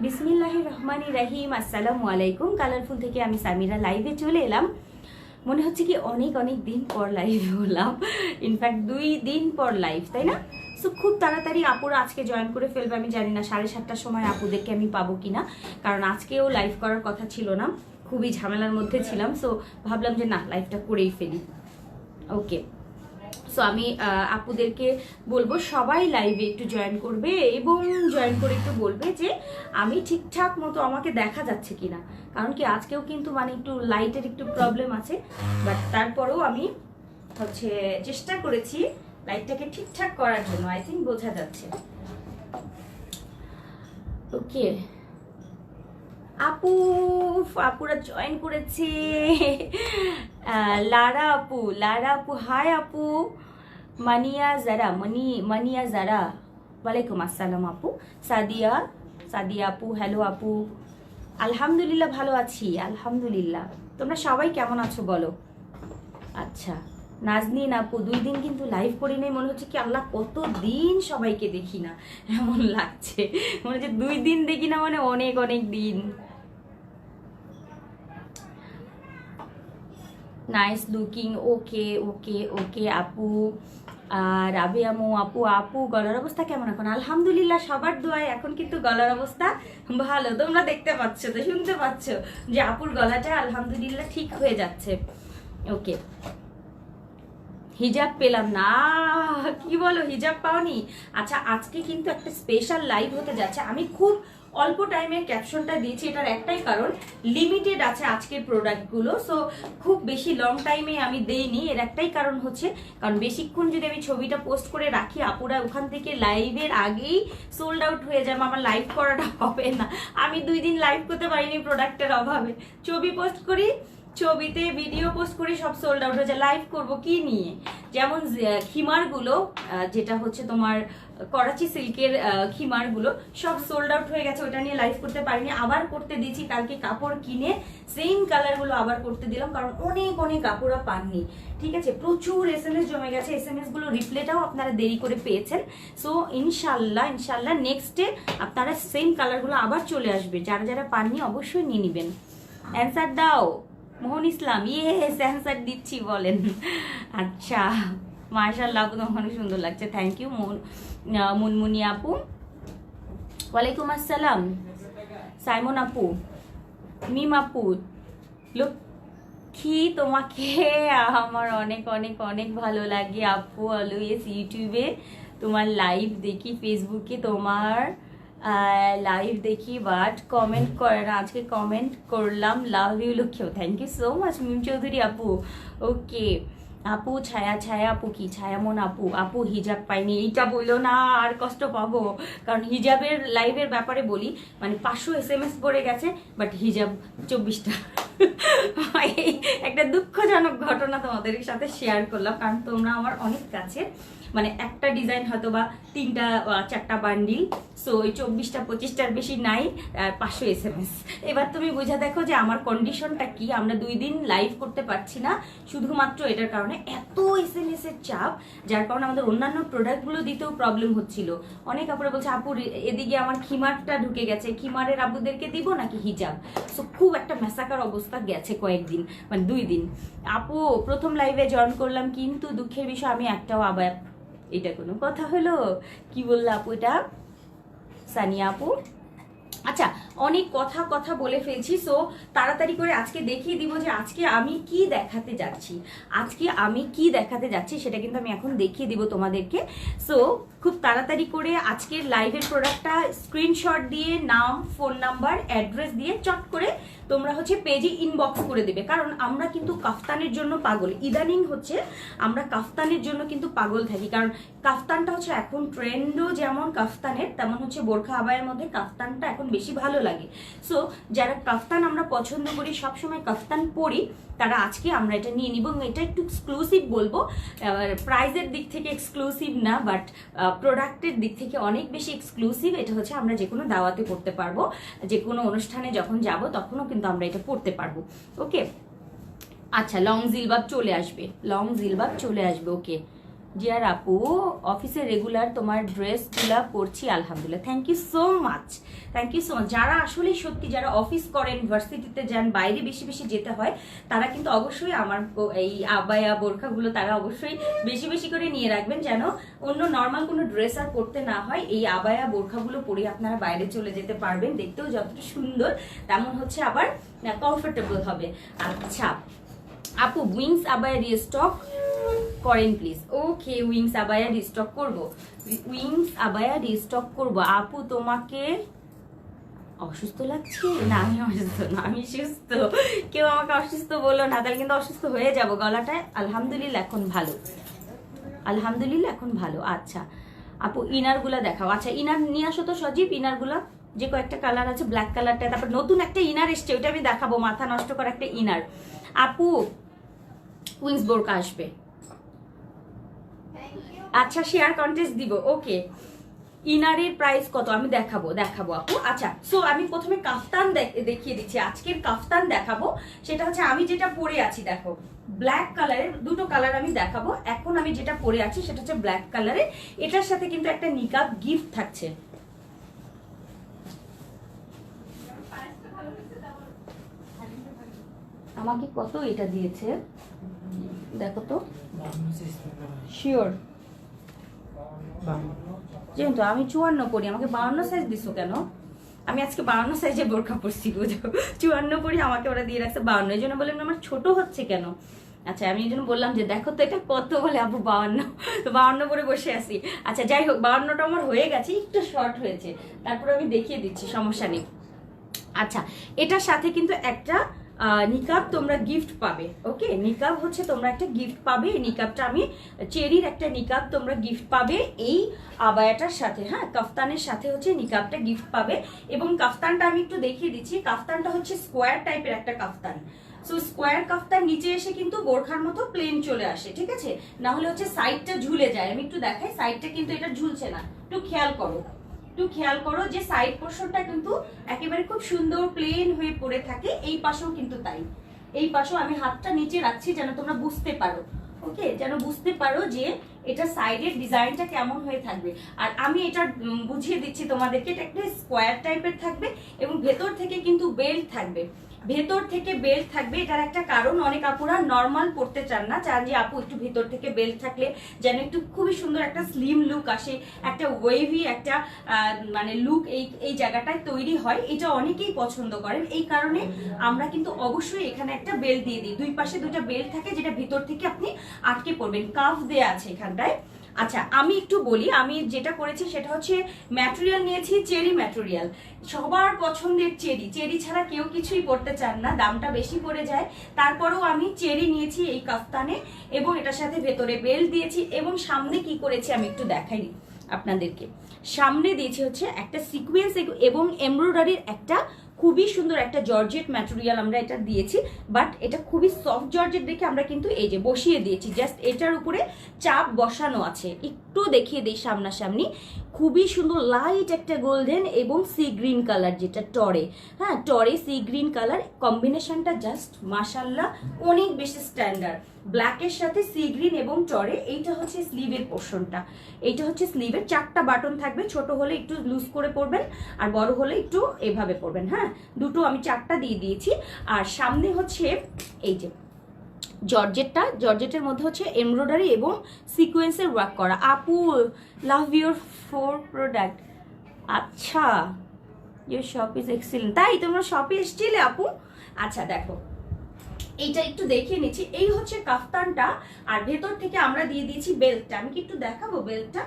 বিসমিল্লাহির রহমানির রহিম। আসসালামু আলাইকুম। কালারফুল থেকে আমি সামিরা লাইভে চলে এলাম। মনে হচ্ছে কি অনেক অনেক দিন পর লাইভে হলাম, ইনফ্যাক্ট 2 দিন পর লাইভ, তাই না? সো খুব তাড়াতাড়ি আপুরা আজকে জয়েন করে ফেলবে। আমি জানি না 7:30টার সময় আপুদেরকে আমি পাবো কিনা, কারণ আজকেও লাইভ করার কথা ছিল না, খুবই ঝামেলার মধ্যে ছিলাম। সো ভাবলাম যে না, লাইভটা করেই ফেলি। ওকে, সো আমি আপুদেরকে বলবো সবাই লাইভে একটু জয়েন করবে এবং জয়েন করে একটু বলবে যে আমি ঠিকঠাক মতো আমাকে দেখা যাচ্ছে কিনা, কারণ কি আজকেও কিন্তু মানে একটু লাইটের একটু প্রবলেম আছে, বাট তারপরেও আমি হচ্ছে চেষ্টা করেছি লাইটটাকে ঠিকঠাক করার জন্য। আই থিঙ্ক বোঝা যাচ্ছে। ওকে, আপুরা জয়েন করেছে। লারা আপু হাই আপু। মানিয়া জারা ওয়ালাইকুম আসসালাম আপু। সাদিয়া আপু হ্যালো আপু। আলহামদুলিল্লাহ ভালো আছি, আলহামদুলিল্লাহ। তোমরা সবাই কেমন আছো বলো? আচ্ছা, নাজনীন আপু 2 দিন কিন্তু লাইভ করি নাই, মনে হচ্ছে কি আল্লাহ কত দিন সবাইকে দেখি না, এমন লাগছে। মনে হচ্ছে 2 দিন দেখি না মানে অনেক অনেক দিন। Nice looking. ওকে ওকে ওকে আপু। আর রাবিয়ামু আপু গলার অবস্থা কেমন এখন? আলহামদুলিল্লাহ, সবার দোয়ায় এখন কিন্তু গলার অবস্থা ভালো। তোমরা দেখতে পাচ্ছ তো, শুনতে পাচ্ছ যে আপুর গলাটা আলহামদুলিল্লাহ ঠিক হয়ে যাচ্ছে। ওকে, হিজাব পেলাম না। কি বলো, হিজাব পাওনি? আচ্ছা, আজকে কিন্তু একটা স্পেশাল লাইভ হতে যাচ্ছে। আমি খুব অল্প টাইমের ক্যাপশনটা দিয়েছি, এটার একটাই কারণ লিমিটেড আছে আজকের প্রোডাক্টগুলো। সো খুব বেশি লং টাইমে আমি দেইনি, এর একটাই কারণ হচ্ছে কারণ বেশিক্ষণ যদি আমি ছবিটা পোস্ট করে রাখি আপুরা ওখান থেকে লাইভের আগেই সোল্ড আউট হয়ে যাবে, আমার লাইভ করাটা হবে না। আমি 2 দিন লাইভ করতে পারিনি প্রোডাক্টের অভাবে। ছবি পোস্ট করি, ছবিতে ভিডিও পোস্ট করি, সব সোল্ড আউট হয়ে যায়। লাইভ করবো কি নিয়ে? যেমন খিমারগুলো, যেটা হচ্ছে তোমার করাচি সিল্কের খিমারগুলো সব সোল্ড আউট হয়ে গেছে, ওটা নিয়ে লাইভ করতে পারিনি। আবার করতে দিয়েছি, কালকে কাপড় কিনে সেম কালারগুলো আবার করতে দিলাম, কারণ অনেক অনেক কাপড়া পাননি। ঠিক আছে, প্রচুর SMS জমে গেছে। SMS গুলো রিপ্লেটাও আপনারা দেরি করে পেয়েছেন। সো ইনশাল্লাহ নেক্সট ডে আপনারা সেম কালারগুলো আবার চলে আসবে। যারা যারা পাননি অবশ্যই নিয়ে নেবেন। অ্যান্সার দাও মোহন ইসলাম। ইয়েস, অ্যান্সার দিচ্ছি, বলেন। আচ্ছা, মার্শাল্লাহ আপু, তোমার অনেক সুন্দর লাগছে। থ্যাংক ইউ মুনমুনি আপু। ওয়ালাইকুম আসসালাম সাইমন আপু, মিম আপু। লক্ষ্মী, তোমাকে আমার অনেক অনেক অনেক ভালো লাগে আপু। অলওয়েজ ইউটিউবে তোমার লাইভ দেখি, ফেসবুকে তোমার লাইভ দেখি, বাট কমেন্ট করে না। আজকে কমেন্ট করলাম, লাভ ইউ লক্ষ্য। থ্যাংক ইউ সো মাচ মিম চৌধুরী আপু। ওকে আপু, ছায়া আপু, কি ছায়ামন আপু হিজাব পাইনি এইটা বললো না, আর কষ্ট পাবো। কারণ হিজাবের লাইভের ব্যাপারে বলি, মানে 500 SMS পড়ে গেছে, বাট হিজাব 24টা। একটা দুঃখজনক ঘটনা তোমাদের সাথে শেয়ার করলাম, কারণ তোমরা আমার অনেক কাছে, মানে একটা ডিজাইন হয়তো বা 3টা 4টা বান্ডিল। সো ওই 24টা 25টার বেশি নাই, 500 SMS। এবার তুমি বুঝে দেখো যে আমার কন্ডিশনটা কি। আমরা 2 দিন লাইভ করতে পারছি না শুধুমাত্র এটার কারণে, এত SMS এর চাপ, যার কারণে আমাদের অন্যান্য প্রোডাক্টগুলো দিতেও প্রবলেম হচ্ছিল। অনেক আপুরা বলছে আপু এদিকে আমার খিমারটা ঢুকে গেছে, খিমারের আপুদেরকে দিব নাকি হিজাব? সো খুব একটা মেসাকার অবস্থা গেছে কয়েকদিন, মানে 2 দিন। আপু প্রথম লাইভে জয়েন করলাম, কিন্তু দুঃখের বিষয় আমি একটাও আবার, এটা কোনো কথা হলো? কি বললো আপু এটা? সানিয়া আপু। আচ্ছা, অনেক কথা বলে ফেলছি। সো তাড়াতাড়ি করে আজকে দেখিয়ে দিব যে আজকে আমি কি দেখাতে যাচ্ছি, সেটা কিন্তু আমি এখন দেখিয়ে দিব তোমাদেরকে। সো খুব তাড়াতাড়ি করে আজকের লাইভের প্রোডাক্টটা স্ক্রিনশট দিয়ে নাম, ফোন নাম্বার, অ্যাড্রেস দিয়ে চট করে তোমরা হচ্ছে পেজে ইনবক্স করে দেবে। কারণ আমরা কিন্তু কাফতানের জন্য পাগল, ইদানিং হচ্ছে আমরা কাফতানের জন্য কিন্তু পাগল থাকি। কারণ কাফতানটা হচ্ছে এখন ট্রেন্ডও যেমন কাফতানের, তেমন হচ্ছে বোরখা আবায়ের মধ্যে কাফতানটা এখন বেশি ভালো লাগে। সো যারা কাফতান আমরা পছন্দ করি, সবসময় কাফতান পরি, তারা আজকে আমরা এটা নিয়ে নিব। এটা একটু এক্সক্লুসিভ বলবো, প্রাইজের দিক থেকে এক্সক্লুসিভ না, বাট প্রোডাক্টের দিক থেকে অনেক বেশি এক্সক্লুসিভ। এটা হচ্ছে আমরা যে কোনো দাওয়াতে পড়তে পারবো, যে কোনো অনুষ্ঠানে যখন যাব তখনও কিন্তু আমরা এটা পড়তে পারবো। ওকে, আচ্ছা, লং জিলবাব চলে আসবে। ওকে, জিয়ার আপু, অফিসে রেগুলার তোমার ড্রেসগুলা পরছি আলহামদুলিল্লাহ। Thank you so much, thank you so much. যারা আসলে সত্যি যারা অফিস করেন, ভার্সিটিতে যান, বাইরে বেশি বেশি যেতে হয়, তারা কিন্তু অবশ্যই আমার এই আবায়া বোরখাগুলো তারা অবশ্যই বেশি বেশি করে নিয়ে রাখবেন, যেন অন্য নর্মাল কোনো ড্রেস আর পরতে না হয়। এই আবায়া বোরখাগুলো পরে আপনারা বাইরে চলে যেতে পারবেন, দেখতেও যতটা সুন্দর তেমন হচ্ছে আবার কমফোর্টেবল হবে। আচ্ছা আপু, উইংস আবায়া রিস্টক করেন please. Okay, wings abaya restock করব, উইংস আবায়া রিস্টক করব। আপু তোমাকে অসুস্থ লাগছে? না আমি অসুস্থ না, আমি সুস্থ। কেউ আমাকে অসুস্থ বললো না, তাহলে কিন্তু অসুস্থ হয়ে যাব। গলাটা আলহামদুলিল্লাহ এখন ভালো, আলহামদুলিল্লাহ এখন ভালো। আচ্ছা আপু, ইনারগুলা দেখাও। আচ্ছা ইনার নিয়ে আসো তো সজীব, ইনারগুলা যে কয়েকটা কালার আছে, ব্ল্যাক কালারটা, তারপর নতুন একটা ইনার এসছে, ওইটা আমি দেখাবো, মাথা নষ্ট করা একটা ইনার। আপু উইংস বোরকা আসবে। আচ্ছা শেয়ার কন্টেস্ট দিব। ওকে, ইনারের প্রাইস কত আমি দেখাবো আপু। আচ্ছা সো আমি প্রথমে কাফতান দেখিয়ে দিচ্ছি, আজকের কাফতান দেখাবো। সেটা হচ্ছে আমি যেটা পরে আছি, দেখো ব্ল্যাক কালারের, দুটো কালার আমি দেখাবো। এখন আমি যেটা পরে আছি সেটা হচ্ছে ব্ল্যাক কালারের, এটার সাথে কিন্তু একটা নিকাব গিফট থাকছে। আমাকে কত এটা দিয়েছে দেখো তো, শিওর যেহেতু আমি 54 পরি, আমাকে 52 সাইজ দিছো কেন? আমি আজকে 52 সাইজে বোরখা পরছি, বুঝো 54 পরি, আমাকে ওরা দিয়ে রাখছে 52। এই জন্য বললাম আমার ছোট হচ্ছে কেন। আচ্ছা আমি এই জন্য বললাম যে দেখো তো এটা কত, বলে আপু 52, তো 52 পরে বসে আছি। আচ্ছা যাই হোক, 52টা আমার হয়ে গেছে, একটু শর্ট হয়েছে, তারপরে আমি দেখিয়ে দিচ্ছি, সমস্যা নেই। আচ্ছা এটার সাথে কিন্তু একটা নিকাব তোমরা গিফট পাবে। ওকে, নিকাব হচ্ছে তোমরা একটা গিফট পাবে। এই নিকাবটা আমি চেরির একটা নিকাব তোমরা গিফট পাবে এই আবায়াটার সাথে। হ্যাঁ, কাফতানের সাথে হচ্ছে নিকাবটা গিফট পাবে। এবং কাফতানটা আমি একটু দেখিয়ে দিচ্ছি, কাফতানটা হচ্ছে স্কোয়ার টাইপের একটা কাফতান। সো স্কোয়ার কাফতান নিচে এসে কিন্তু বোরখার মতো প্লেন চলে আসে, ঠিক আছে, না হলে হচ্ছে সাইডটা ঝুলে যায়। আমি একটু দেখাই, সাইডটা কিন্তু এটা ঝুলছে না, একটু খেয়াল করো, একটু খেয়াল করো যে সাইড পোর্শনটা কিন্তু একেবারে খুব সুন্দর প্লেন হয়ে পড়ে থাকে। এই পাশেও কিন্তু তাই, এই পাশেও আমি হাতটা নিচে রাখছি যেন তোমরা বুঝতে পারো। ওকে, যেন বুঝতে পারো যে এটা সাইডের ডিজাইনটা কেমন হয়ে থাকবে। আর আমি এটা বুঝিয়ে দিচ্ছি তোমাদেরকে, এটা একটা স্কোয়ার টাইপের থাকবে এবং ভেতর থেকে কিন্তু বেল্ট থাকবে, ভেতর থেকে বেল্ট থাকবে। এটার একটা কারণ, অনেক আপুরা নর্মাল পড়তে চান না, চান যে আপু একটু ভেতর থেকে বেল্ট থাকলে যেন একটু খুবই সুন্দর একটা স্লিম লুক আসে, একটা ওয়েভি একটা মানে লুক এই জায়গাটায় তৈরি হয়। এটা অনেকেই পছন্দ করেন, এই কারণে আমরা কিন্তু অবশ্যই এখানে একটা বেল্ট দিয়ে দিই। দুই পাশে দুইটা বেল্ট থাকে, যেটা ভিতর থেকে আপনি আটকে পড়বেন। কাফ দেয়া আছে এখানটায়। আচ্ছা আমি একটু বলি, আমি যেটা করেছি সেটা হচ্ছে ম্যাটেরিয়াল নিয়েছি চেরি ম্যাটেরিয়াল, সবার পছন্দের চেরি। চেরি ছাড়া কেউ কিছুই পড়তে চান না, দামটা বেশি পড়ে যায়, তারপরেও আমি চেরি নিয়েছি এই কাফতানে এবং এটার সাথে ভেতরে বেল্ট দিয়েছি। এবং সামনে কি করেছি আমি একটু দেখাই আপনাদেরকে। সামনে দিয়েছি হচ্ছে একটা সিকোয়েন্স এবং এমব্রয়ডারির একটা খুবই সুন্দর একটা জর্জেট ম্যাটেরিয়াল আমরা এটা দিয়েছি, বাট এটা খুবই সফট জর্জেট দেখে আমরা কিন্তু এই যে বসিয়ে দিয়েছি, জাস্ট এটার উপরে চাপ বসানো আছে। একটু দেখিয়ে দিই সামনাসামনি, খুবই সুন্দর লাইট একটা গোল্ডেন এবং সি গ্রিন কালার, যেটা টরে, হ্যাঁ টরে সি গ্রিন কালার কম্বিনেশনটা জাস্ট মাশাল্লাহ অনেক বেশি স্ট্যান্ডার্ড। ব্ল্যাকের সাথে সি গ্রিন এবং টরে। এইটা হচ্ছে স্লিভের পোর্শনটা, এইটা হচ্ছে স্লিভের 4টা বাটন থাকবে, ছোট হলে একটু লুজ করে পরবেন আর বড় হলে একটু এভাবে পরবেন। হ্যাঁ, দুটো আমি 4টা দিয়ে দিয়েছি। আর সামনে হচ্ছে এই যে জর্জেটের মধ্যে হচ্ছে এমব্রয়ডারি এবং সিকোয়েন্সের ওয়ার্ক করা। আপু লাভ ইউর ফোর প্রোডাক্ট। আচ্ছা ইউর শপ ইজ এক্সিলেন্ট, তাই তোমরা শপে এসেছিলে আপু? আচ্ছা দেখো এইটা একটু দেখিয়ে নিচ্ছি, এই হচ্ছে কাফতানটা আর ভেতর থেকে আমরা দিয়ে দিয়েছি বেল্টটা। আমি কি একটু দেখাবো বেল্টটা?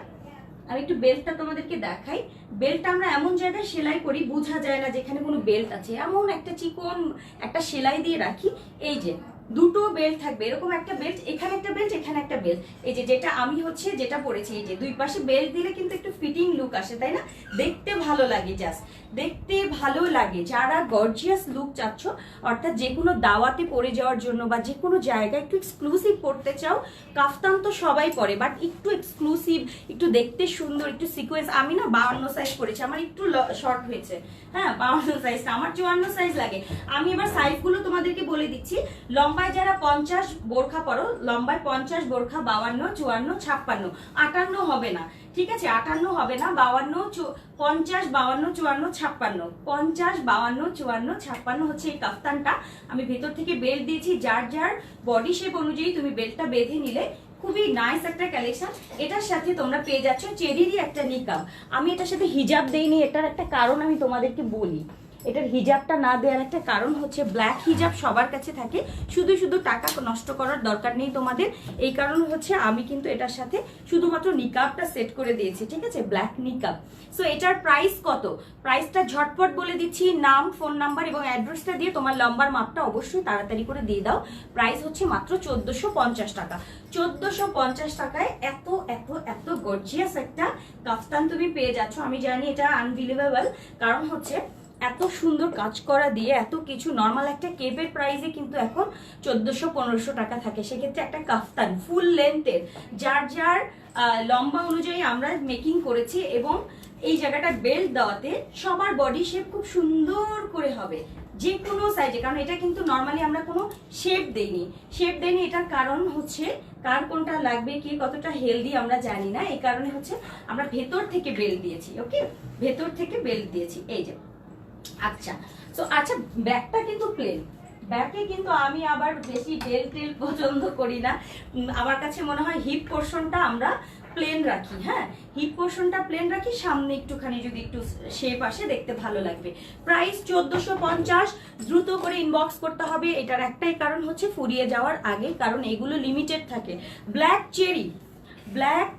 আমি একটু বেল্টটা তোমাদেরকে দেখাই। বেল্টটা আমরা এমন জায়গায় সেলাই করি বোঝা যায় না যেখানে কোনো বেল্ট আছে, এমন একটা চিকন একটা সেলাই দিয়ে রাখি। এই যে দুটো বেল্ট থাকবে, এরকম একটা বেল্ট, এখানে একটা বেল্ট, এখানে একটা বেল্ট। এই যে যেটা আমি হচ্ছে যেটা পরেছি, এই যে দুই পাশে বেল্ট দিলে কিন্তু একটু ফিটিং লুক আসে, তাই না? দেখতে ভালো লাগে, জাস্ট দেখতে ভালো লাগে। যারা গর্জিয়াস লুক চাচ্ছ, অর্থাৎ যে কোনো দাওয়াতে পরে যাওয়ার জন্য বা যে কোনো জায়গায় একটু এক্সক্লুসিভ পড়তে চাও, কাফতান তো সবাই পরে, বাট একটু এক্সক্লুসিভ, একটু দেখতে সুন্দর, একটু সিকোয়েন্স। আমি না 52 সাইজ পরেছি, আমার একটু শর্ট হয়েছে। হ্যাঁ 52 সাইজ, আমার 54 সাইজ লাগে। আমি এবার সাইজগুলো তোমাদেরকে বলে দিচ্ছি। লং লম্বায় যারা 50 বোরখা পরো, লম্বায় 50 বোরখা 52, 54, 56, 58 হবে না, ঠিক আছে? 58 হবে না, 52, 50, 52, 54, 56, 50, 52, 54, 56 হচ্ছে এই কাফতানটা। আমি ভেতর থেকে বেল্ট দিয়েছি, যার যার বডি শেপ অনুযায়ী তুমি বেল্টটা বেঁধে নিলে খুবই নাইস একটা কালেকশন। এটার সাথে তোমরা পেয়ে যাচ্ছ চেরিরই একটা নিকাব। আমি এটার সাথে হিজাব দেইনি, এটার একটা কারণ আমি তোমাদেরকে বলি। এটার হিজাবটা না দেওয়ার একটা কারণ হচ্ছে ব্ল্যাক হিজাব সবার কাছে থাকে, শুধু শুধু টাকা নষ্ট করার দরকার নেই তোমাদের। এই কারণ হচ্ছে আমি কিন্তু এটার সাথে শুধুমাত্র নিকাবটা সেট করে দিয়েছি, ঠিক আছে? ব্ল্যাক নিকাব। সো এটার প্রাইস কত, প্রাইসটা ঝটপট বলে দিচ্ছি। নাম, ফোন নাম্বার এবং অ্যাড্রেসটা দিয়ে তোমার লম্বার মাপটা অবশ্যই তাড়াতাড়ি করে দিয়ে দাও। প্রাইস হচ্ছে মাত্র 1450 টাকা। 1450 টাকায় এত এত এত গর্জিয়াস একটা কাফতান তুমি পেয়ে যাচ্ছ। আমি জানি এটা আনবিলিভেবল, কারণ হচ্ছে এত সুন্দর কাজ করা দিয়ে এত কিছু। নর্মাল একটা কেপের প্রাইসে কিন্তু এখন 1400-1500 টাকা থাকে, সেক্ষেত্রে একটা কাফতান ফুল লেন্থের যার যার লম্বা অনুযায়ী আমরা মেকিং করেছি, এবং এই জায়গাটা বেল্ট দেওয়াতে সবার বডি শেপ খুব সুন্দর করে হবে যে কোনো সাইজে। কারণ এটা কিন্তু নর্মালি আমরা কোনো শেপ দেইনি, এটার কারণ হচ্ছে কার কোনটা লাগবে, কি কতটা হেলদি আমরা জানি না, এই কারণে হচ্ছে আমরা ভেতর থেকে বেল্ট দিয়েছি। ওকে, ভেতর থেকে বেল্ট দিয়েছি, এই যে। আচ্ছা, তো আচ্ছা, ব্যাকটা কিন্তু প্লেন। ব্যাকে কিন্তু আমি আবার বেশি বেল্ট টেল পছন্দ করি না। আমার কাছে মনে হয় হিপ পোর্শনটা আমরা প্লেন রাখি। হ্যাঁ, হিপ পোর্শনটা প্লেন রাখি, সামনে একটুখানি যদি একটু শেপ আসে দেখতে ভালো লাগবে। প্রাইস 1450। দ্রুত করে ইনবক্স করতে হবে, এটার একটাই কারণ হচ্ছে ফুরিয়ে যাওয়ার আগে, কারণ এগুলো লিমিটেড থাকে। ব্ল্যাক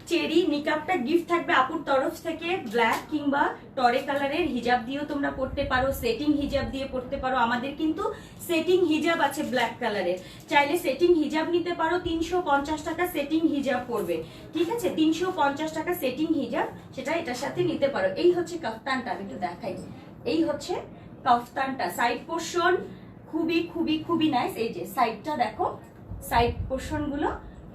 চেরি নিকাবটা গিফট থাকবে আপুর তরফ থেকে। ব্ল্যাক কিংবা টরে কালারের হিজাব দিয়েও তোমরা পড়তে পারো, সেটিং হিজাব দিয়ে পড়তে পারো। আমাদের কিন্তু সেটিং হিজাব আছে ব্ল্যাক কালারের, চাইলে সেটিং হিজাব নিতে পারো। 350 টাকা সেটিং হিজাব পড়বে, ঠিক আছে? 350 টাকা সেটিং হিজাব, সেটা এটার সাথে নিতে পারো। এই হচ্ছে কাফতানটা, আমি একটু দেখাই। এই হচ্ছে কাফতানটা, সাইড পোর্শন খুবই খুবই খুবই নাইস। এই যে সাইডটা দেখো, সাইড পোর্শন গুলো,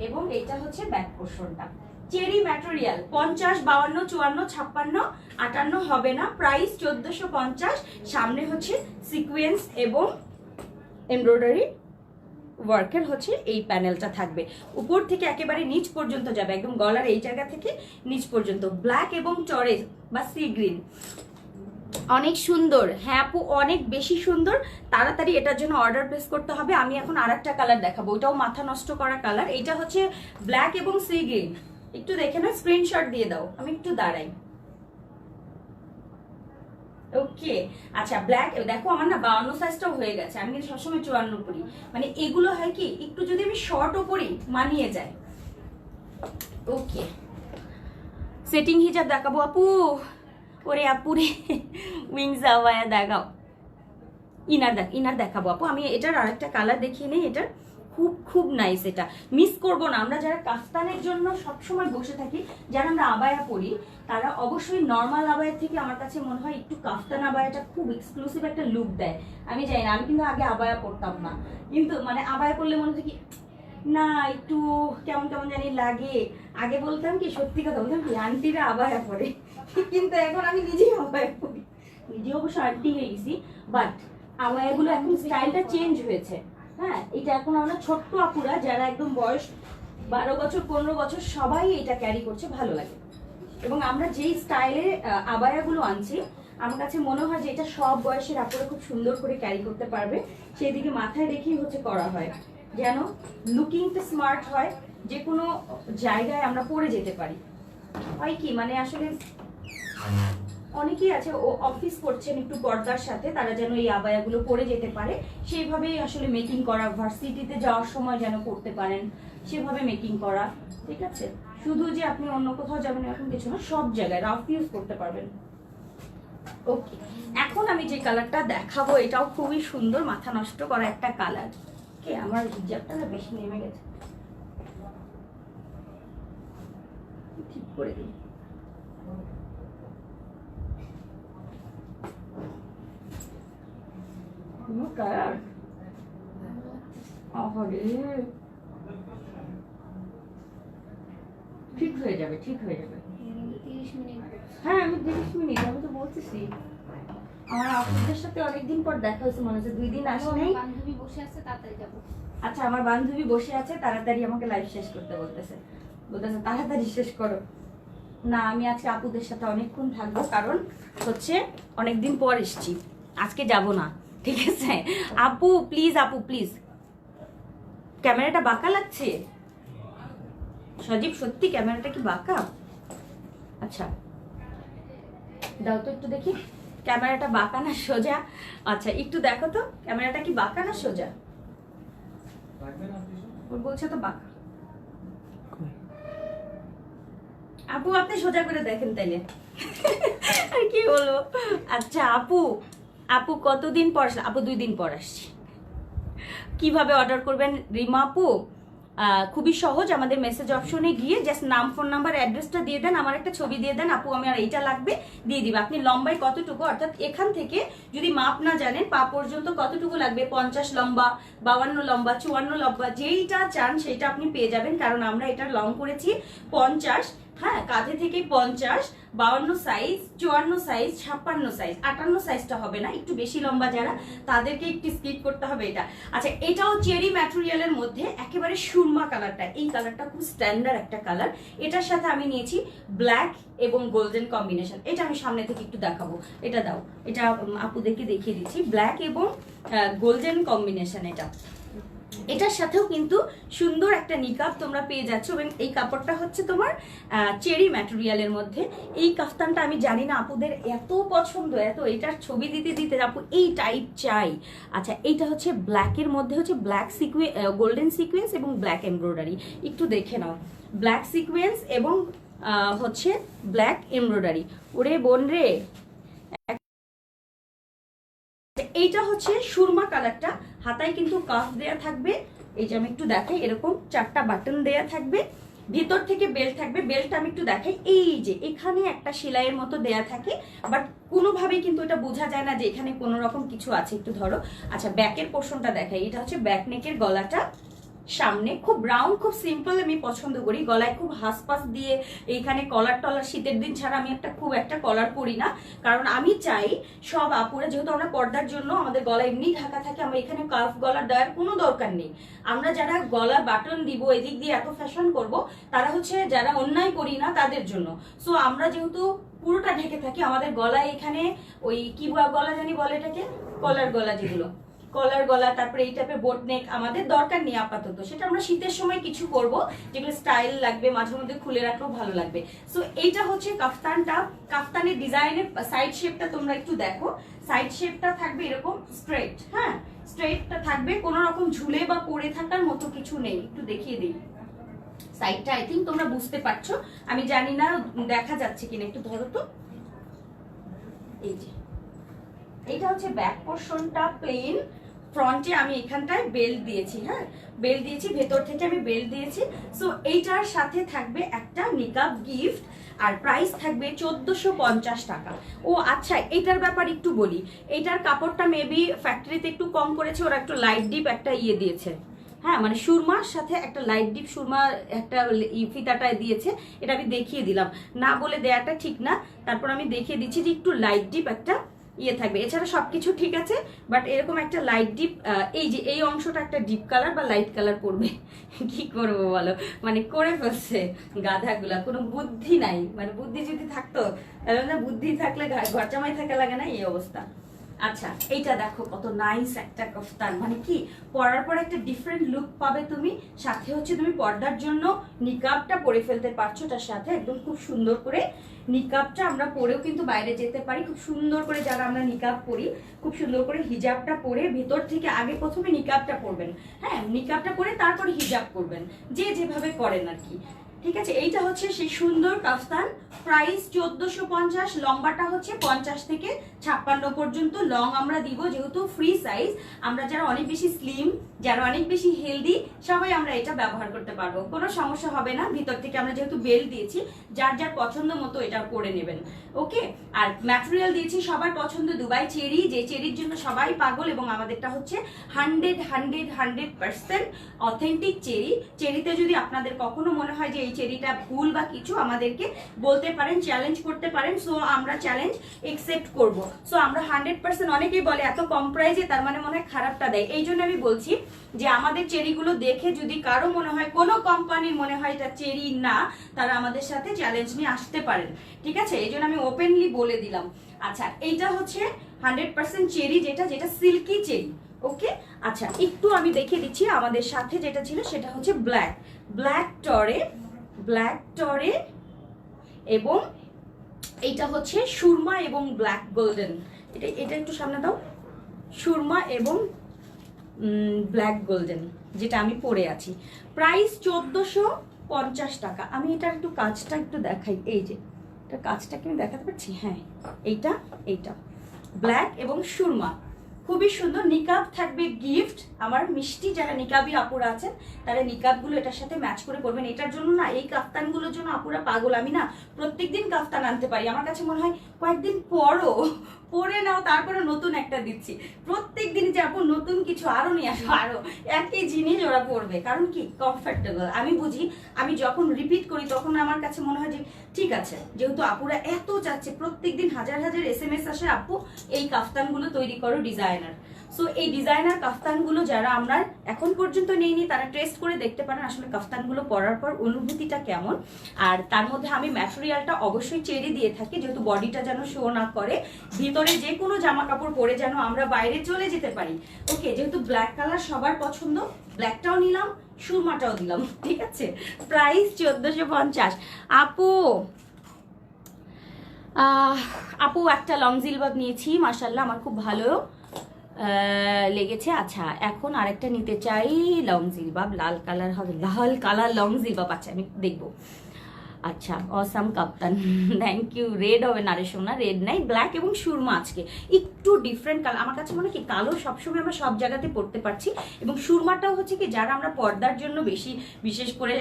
এবং এইটা হচ্ছে ব্যাক পোর্শনটা। চেরি ম্যাটেরিয়াল 50, 52, 54, 56, 58 হবে না। প্রাইস 1450। সামনে হচ্ছে সিকোয়েন্স এবং এমব্রয়ডারি ওয়ার্কের হচ্ছে এই প্যানেলটা থাকবে, উপর থেকে একেবারে নিচ পর্যন্ত যাবে, একদম গলার এই জায়গা থেকে নিচ পর্যন্ত। ব্ল্যাক এবং টরে বা সি গ্রিন, অনেক সুন্দর। হ্যাঁ আপু, অনেক বেশি সুন্দর। তাড়াতাড়ি এটার জন্য অর্ডার প্লেস করতে হবে। আমি এখন আরেকটা কালার দেখাবো, ওটাও মাথা নষ্ট করা কালার। এইটা হচ্ছে ব্ল্যাক এবং সি গ্রিন। একটু দেখে না, স্ক্রিনশট দিয়ে দাও, আমি একটু দাঁড়াই। ওকে, আচ্ছা, ব্ল্যাক দেখো, আমার না 52 সাইজটাও হয়ে গেছে, আমি কিন্তু সবসময় 54 পরি। মানে এগুলো হয় কি, একটু যদি আমি শর্টও পরি মানিয়ে যায়। ওকে, সেটিং হিজাব দেখাবো আপু। ওরে আপুরে, উইংস আওয়ায়া দেখাও। ইনার দেখাবো আপু। আমি এটার আরেকটা কালার দেখিয়ে নেই, এটার খুব খুব নাইস। এটা মিস করবো না। আমরা যারা কাফতানের জন্য সবসময় বসে থাকি, যারা আমরা আবায়া পরি, তারা অবশ্যই নর্মাল আবায়ের থেকে আমার কাছে মনে হয় একটু কাফতান আবায়াটা খুব এক্সক্লুসিভ একটা লুক দেয়। আমি জানি না, আমি কিন্তু আগে আবায়া পরতাম না, কিন্তু মানে আবায়া পরলে মনে হচ্ছে কি না, একটু কেমন কেমন জানি লাগে। আগে বলতাম কি, সত্যি কথা বলতাম কি, আন্টিরা আবায়া পরে, কিন্তু এখন আমি নিজেই আবায়া পরি। নিজে অবশ্য আন্টি হয়ে গেছি, বাট আবায়াগুলো এখন স্টাইলটা চেঞ্জ হয়েছে। হ্যাঁ, এটা এখন আমরা ছোট্ট আপুরা যারা একদম বয়স 12 বছর 15 বছর সবাই এটা ক্যারি করছে, ভালো লাগে। এবং আমরা যেই স্টাইলে আবায়াগুলো আনছি, আমার কাছে মনে হয় যে এটা সব বয়সের আপুরা খুব সুন্দর করে ক্যারি করতে পারবে। সেই দিকে মাথায় রেখেই হচ্ছে করা হয়, যেন লুকিংটা স্মার্ট হয়, যে কোনো জায়গায় আমরা পরে যেতে পারি। হয় কি, মানে আসলে অনেকেই আছে ও অফিস করছেন একটু পর্দার সাথে, তারা যেন এই আবায়াগুলো পরে যেতে পারে, সেইভাবেই আসলে মেকিং করা। ভার্সিটিতে যাওয়ার সময় যেন করতে পারেন, সেভাবে মেকিং করা, ঠিক আছে? শুধু যে আপনি অন্য কোথাও যাবেন এরকম কিছু না, সব জায়গায় রাফ ইউজ করতে পারবেন। ওকে, এখন আমি যে কালারটা দেখাবো, এটাও খুবই সুন্দর, মাথা নষ্ট করা একটা কালার। কে আমার হিজাবটা না বেশি নেমে গেছে, ঠিক করে দিই। কালার ঠিক হয়ে যাবে, ঠিক হয়ে যাবে। হ্যাঁ, আমি 30 মিনিট, আমি তো বলতেছি আমার আপুদের সাথে অনেকদিন পর দেখা হয়েছে, মনে হচ্ছে 2 দিন আসি নাই। বান্ধবী বসে আছে, তাড়াতাড়ি যাব। আচ্ছা, আমার বান্ধবী বসে আছে, তাড়াতাড়ি আমাকে লাইভ শেষ করতে বলতেছে, তাড়াতাড়ি শেষ করো। না, আমি আজকে আপুদের সাথে অনেকক্ষণ থাকবো, কারণ হচ্ছে অনেকদিন পর এসছি, আজকে যাব না, ঠিক আছে? আপু প্লিজ, আপু প্লিজ। ক্যামেরাটা বাঁকা লাগছে সজীব, সত্যি ক্যামেরাটা কি বাঁকা? আচ্ছা দাও তো একটু দেখি, ক্যামেরাটা বাঁকা না সোজা? আচ্ছা একটু দেখো তো ক্যামেরাটা কি বাঁকা না সোজা। ওর বলছে তো বাঁকা। আপু আপনি সোজা করে দেখেন তাইলে। আর কি বলবো। আচ্ছা আপু, আপু কতদিন পর? আপু 2 দিন পর আসছি। কিভাবে অর্ডার করবেন রিমা আপু? খুবই সহজ, আমাদের মেসেজ অপশনে গিয়ে জাস্ট নাম, ফোন নাম্বার, অ্যাড্রেসটা দিয়ে দেন, আমার একটা ছবি দিয়ে দেন, আপু আমি আর এইটা লাগবে, দিয়ে দিবে। আপনি লম্বায় কতটুকু, অর্থাৎ এখান থেকে যদি মাপ না জানেন পা পর্যন্ত কতটুকু লাগবে, 50 লম্বা, 52 লম্বা, 54 লম্বা, যেইটা চান সেইটা আপনি পেয়ে যাবেন। কারণ আমরা এটা লং করেছি 50, হ্যাঁ, কাঁধে থেকে 50, 52 সাইজ, 54 সাইজ, 56 সাইজ, 58 সাইজটা হবে না, একটু বেশি লম্বা যারা তাদেরকে একটু স্কিপ করতে হবে এটা। আচ্ছা, এটাও চেরি ম্যাটেরিয়ালের মধ্যে একেবারে সুরমা কালারটা, এই কালারটা খুব স্ট্যান্ডার্ড একটা কালার। এটার সাথে আমি নিয়েছি ব্ল্যাক এবং গোল্ডেন কম্বিনেশন। এটা আমি সামনে থেকে একটু দেখাবো, এটা দাও, এটা আপুদেরকে দেখিয়ে দিচ্ছি, ব্ল্যাক এবং গোল্ডেন কম্বিনেশন। এটার সাথেও কিন্তু সুন্দর একটা নিকাব তোমরা পেয়ে যাচ্ছ, এবং এই কাপড়টা হচ্ছে তোমার চেরি ম্যাটেরিয়ালের মধ্যে। এই কাফতানটা আমি জানি না আপুদের এত পছন্দ, এত, এটার ছবি দিতে দিতে আপু এই টাইপ চাই। আচ্ছা, এইটা হচ্ছে ব্ল্যাকের মধ্যে হচ্ছে ব্ল্যাক গোল্ডেন সিকোয়েন্স এবং ব্ল্যাক এমব্রয়ডারি, একটু দেখে নাও, ব্ল্যাক সিকোয়েন্স এবং হচ্ছে ব্ল্যাক এমব্রয়ডারি। ওরে বোন রে, এইটা হচ্ছে সুরমা কালারটা, হাতায় কিন্তু কাফ দেয়া থাকবে, এই যে আমি একটু দেখাই, এরকম 4টা বাটন দেয়া থাকবে, ভিতর থেকে বেল্ট থাকবে। বেল্টটা আমি একটু দেখাই, এই যে এখানে একটা সেলাইয়ের মতো দেয়া থাকে, বাট কোনোভাবেই কিন্তু এটা বোঝা যায় না যে এখানে কোনো রকম কিছু আছে, একটু ধরো। আচ্ছা, ব্যাকের পোর্শনটা দেখাই, এটা হচ্ছে ব্যাক নেকের গলাটা, সামনে খুব রাউন্ড, খুব সিম্পল আমি পছন্দ করি, গলায় খুব হাসপাস দিয়ে এইখানে কলার টলার, শীতের দিন ছাড়া আমি খুব একটা কলার পরি না, কারণ আমি চাই সব আপুরা, যেহেতু আমরা পর্দার জন্য আমাদের গলা এমনি ঢাকা থাকে, আমরা এখানে কার্ভ গলার দেওয়ার কোনো দরকার নেই। আমরা যারা গলা বাটন দিব, এদিক দিয়ে এত ফ্যাশন করব, তারা হচ্ছে যারা অন্যায় করি না তাদের জন্য। সো আমরা যেহেতু পুরোটা ঢেকে থাকি, আমাদের গলায় এখানে ওই কি গলা জানি বলে এটাকে, কলার গলা, যেগুলো কলার গলা, তারপরে এই টাইপের বোট নেক আমাদের দরকার নেই আপাতত। সেটা আমরা শীতের সময় কিছু করব, যেগুলো স্টাইল লাগবে, মাঝে মধ্যে খুলে রাখলেও ভালো লাগবে। সো এইটা হচ্ছে কাফতানটা। কাফতানের ডিজাইনের সাইড শেপটা তোমরা একটু দেখো, সাইড শেপটা থাকবে এরকম স্ট্রেট, হ্যাঁ স্ট্রেটটা থাকবে, কোনো রকম ঝুলে বা পড়ে থাকার মতো কিছু নেই। একটু দেখিয়ে দিই সাইডটা, আই থিঙ্ক তোমরা বুঝতে পারছো, আমি জানি না দেখা যাচ্ছে কিনা, একটু ধরো তো। এই যে এইটা হচ্ছে ব্যাক পোর্শনটা প্লেন, ফ্রন্টে আমি এখানটায় বেল্ট দিয়েছি, হ্যাঁ বেল্ট দিয়েছি, ভেতর থেকে আমি বেল্ট দিয়েছি। সো এইটার সাথে থাকবে একটা নিকাব গিফট, আর প্রাইস থাকবে 1450 টাকা। ও আচ্ছা, এইটার ব্যাপার একটু বলি, এইটার কাপড়টা মেবি ফ্যাক্টরিতে একটু কম করেছে, ওরা একটু লাইট ডিপ একটা ইয়ে দিয়েছে, হ্যাঁ মানে সুরমার সাথে একটা লাইট ডিপ সুরমা একটা ফিতাটায় দিয়েছে, এটা আমি দেখিয়ে দিলাম, না বলে দেয়াটা ঠিক না, তারপর আমি দেখিয়ে দিচ্ছি যে একটু লাইট ডিপ একটা ইয়ে থাকবে। এছাড়া সবকিছু ঠিক আছে, বাট এরকম একটা লাইট ডিপ, এই যে এই অংশটা একটা ডিপ কালার বা লাইট কালার পড়বে। কি করবো বলো, মানে করে ফেলছে গাধাগুলা, কোনো বুদ্ধি নাই, মানে বুদ্ধি যদি থাকতো তাহলে না, বুদ্ধি থাকলে ঘর জামাই থাকা লাগে না, এই অবস্থা। আচ্ছা, এইটা দেখো কত নাইস একটা কাফতান, মানে কি পরার পর একটা ডিফারেন্ট লুক পাবে তুমি, সাথে হচ্ছে তুমি পর্দার জন্য নিকাবটা পরে ফেলতে পারছো, তার সাথে একদম খুব সুন্দর করে নিকাবটা আমরা পরেও কিন্তু বাইরে যেতে পারি, খুব সুন্দর করে যারা আমরা নিকাব পরি, খুব সুন্দর করে হিজাবটা পরে ভিতর থেকে, আগে প্রথমে নিকাবটা পরবেন, হ্যাঁ নিকাবটা পরে তারপরে হিজাব করবেন, যে যেভাবে করেন আর কি, ঠিক আছে। এইটা হচ্ছে সেই সুন্দর কাফতান, প্রাইস 1450, লম্বাটা হচ্ছে 50 থেকে 56 পর্যন্ত লং আমরা দিব, যেহেতু ফ্রি সাইজ, আমরা যারা অনেক বেশি স্লিম, যারা অনেক বেশি হেলদি, সবাই আমরা এটা ব্যবহার করতে পারবো, কোনো সমস্যা হবে না। ভিতর থেকে আমরা যেহেতু বেল্ট দিয়েছি, যার যার পছন্দ মতো এটা পরে নেবেন, ওকে। আর ম্যাটেরিয়াল দিয়েছি সবার পছন্দ দুবাই চেরি, যে চেরির জন্য সবাই পাগল, এবং আমাদেরটা হচ্ছে 100% অথেন্টিক চেরি। চেরিতে যদি আপনাদের কখনো মনে হয় যে এই চেরিটা ভুল বা কিছু আমাদেরকে বলতে পারেন, চ্যালেঞ্জ করতে পারেন। সো আমরা চ্যালেঞ্জ একসেপ্ট করব। সো আমরা 100%, অনেকেই বলে এত কম প্রাইসে তার মানে মনে হয় খারাপটা দেয়, এই জন্য আমি বলছি যে আমাদের চেরিগুলো দেখে যদি কারো মনে হয় কোনো কোম্পানির মনে হয় এটা চেরি না, তারা আমাদের সাথে চ্যালেঞ্জ নিয়ে আসতে পারেন, ঠিক আছে? এই জন্য আমি ওপেনলি বলে দিলাম। আচ্ছা, এইটা হচ্ছে 100% চেরি, যেটা সিল্কি চেরি। ওকে, আচ্ছা একটু আমি দেখিয়ে দিচ্ছি। আমাদের সাথে যেটা ছিল সেটা হচ্ছে ব্ল্যাক টরে এবং এইটা হচ্ছে সুরমা এবং ব্ল্যাক গোল্ডেন। এটা একটু সামনে দাও। সুরমা এবং ব্ল্যাক গোল্ডেন যেটা আমি পরে আছি। প্রাইস 1450 টাকা। আমি এটার একটু কাজটা একটু দেখাই। এই যে এটা কাজটা কি আমি দেখাতে পারছি? হ্যাঁ, এইটা ব্ল্যাক এবং সুরমা, খুবই সুন্দর। নিকাব থাকবে গিফট। আমার মিষ্টি যারা নিকাবি আপুরা আছেন তারা নিকাবগুলো এটার সাথে ম্যাচ করে পরবেন। এটার জন্য না, এই কাফতানগুলোর জন্য আপুরা পাগল। আমি না প্রত্যেকদিন কাফতান আনতে পারি। আমার কাছে মনে হয় কয়েকদিন পরে নাও, তারপরে নতুন একটা দিচ্ছি। প্রত্যেকদিন যে আপু নতুন কিছু আরো নিয়ে আসো, আরো একই জিনিস ওরা পরবে। কারণ কি, কমফর্টেবল। আমি বুঝি, আমি যখন রিপিট করি তখন আমার কাছে মনে হয় যে ঠিক আছে, যেহেতু আপুরা এত চাচ্ছে, প্রত্যেকদিন হাজার হাজার SMS আসে, আপু এই কাফতানগুলো তৈরি করো ডিজাইনার। সো এই ডিজাইনার কাফতানগুলো যারা আমরা এখন পর্যন্ত নেইনি তারা টেস্ট করে দেখতে পারেন আসলে কাফতানগুলো পরার পর অনুভূতিটা কেমন। আর তার মধ্যে আমি ম্যাটেরিয়ালটা অবশ্যই চেরি দিয়ে থাকি, যেহেতু বডিটা যেন শো না করে, ভিতরে যে কোনো জামা কাপড় পরে যেন আমরা বাইরে চলে যেতে পারি। ওকে, যেহেতু ব্ল্যাক কালার সবার পছন্দ, ব্ল্যাকটাও নিলাম, সুরমাটাও দিলাম, ঠিক আছে? প্রাইস 1450। আপু একটা লং জিলবাব নিয়েছি, মাশাআল্লাহ আমার খুব ভালো লেগেছে। আচ্ছা, এখন আরেকটা নিতে চাই লং জিলবাব, লাল কালার হবে, লাল কালার লং জিলবাব। আচ্ছা আমি দেখবো। আচ্ছা, অসাম কাপ্তান, থ্যাংক ইউ। রেড হবে না রে সোনা, রেড নাই, ব্ল্যাক এবং সুরমা আজকে একটু ডিফারেন্ট কালার। আমার কাছে মনে হয় কি, কালো সবসময় আমরা সব জায়গাতে পরতে পারছি, এবং সুরমাটাও হচ্ছে কি যারা আমরা পর্দার জন্য বেশি, বিশেষ করে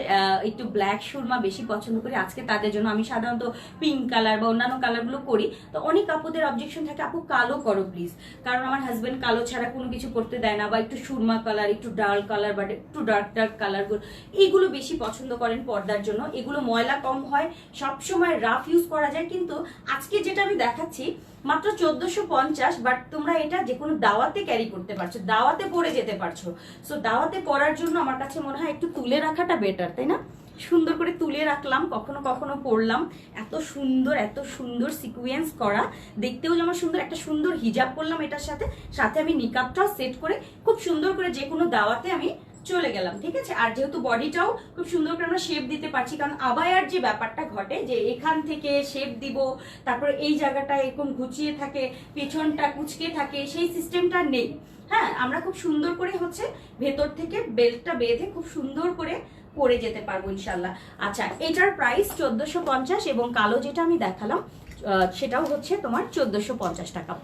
একটু ব্ল্যাক সুরমা বেশি পছন্দ করি, আজকে তাদের জন্য। আমি সাধারণত পিঙ্ক কালার বা অন্যান্য কালারগুলো করি, তো অনেক আপুদের অবজেকশন থাকে, আপু কালো করো প্লিজ, কারণ আমার হাজবেন্ড কালো ছাড়া কোনো কিছু করতে দেয় না, বা একটু সুরমা কালার, একটু ডার্ক কালার বা একটু ডার্ক কালারগুলো, এইগুলো বেশি পছন্দ করেন পর্দার জন্য। এগুলো ময়লা কম হয়, সবসময় রাফ ইউজ করা যায়। কিন্তু আজকে যেটা আমি দেখাচ্ছি মাত্র 1450, বাট তোমরা এটা যে কোনো দাওয়াতে ক্যারি করতে পারছো, দাওয়াতে পরে যেতে পারছো। সো দাওয়াতে পরার জন্য আমার কাছে মনে হয় একটু তুলে রাখাটা বেটার, তাই না? সুন্দর করে তুলে রাখলাম, কখনো কখনো পরলাম। এত সুন্দর সিকুয়েন্স করা, দেখতেও যেমন সুন্দর, একটা সুন্দর হিজাব পরলাম এটার সাথে, সাথে আমি নিকাবটাও সেট করে খুব সুন্দর করে যে কোনো দাওয়াতে আমি চলে গেলাম, ঠিক আছে? আর যেহেতু বডিটাও খুব সুন্দর করে আমরা শেপ দিতে পারছি, কারণ আবায়ার যে ব্যাপারটা ঘটে যে এখান থেকে শেপ দিব, তারপরে এই জায়গাটা এরকম ঘুচিয়ে থাকে, পেছনটা কুচকে থাকে, সেই সিস্টেমটা নেই। হ্যাঁ, আমরা খুব সুন্দর করে হচ্ছে ভেতর থেকে বেল্টটা বেঁধে খুব সুন্দর করে পরে যেতে পারবো ইনশাল্লাহ। আচ্ছা, এটার প্রাইস 1450, এবং কালো যেটা আমি দেখালাম সেটাও হচ্ছে তোমার 1450 টাকা।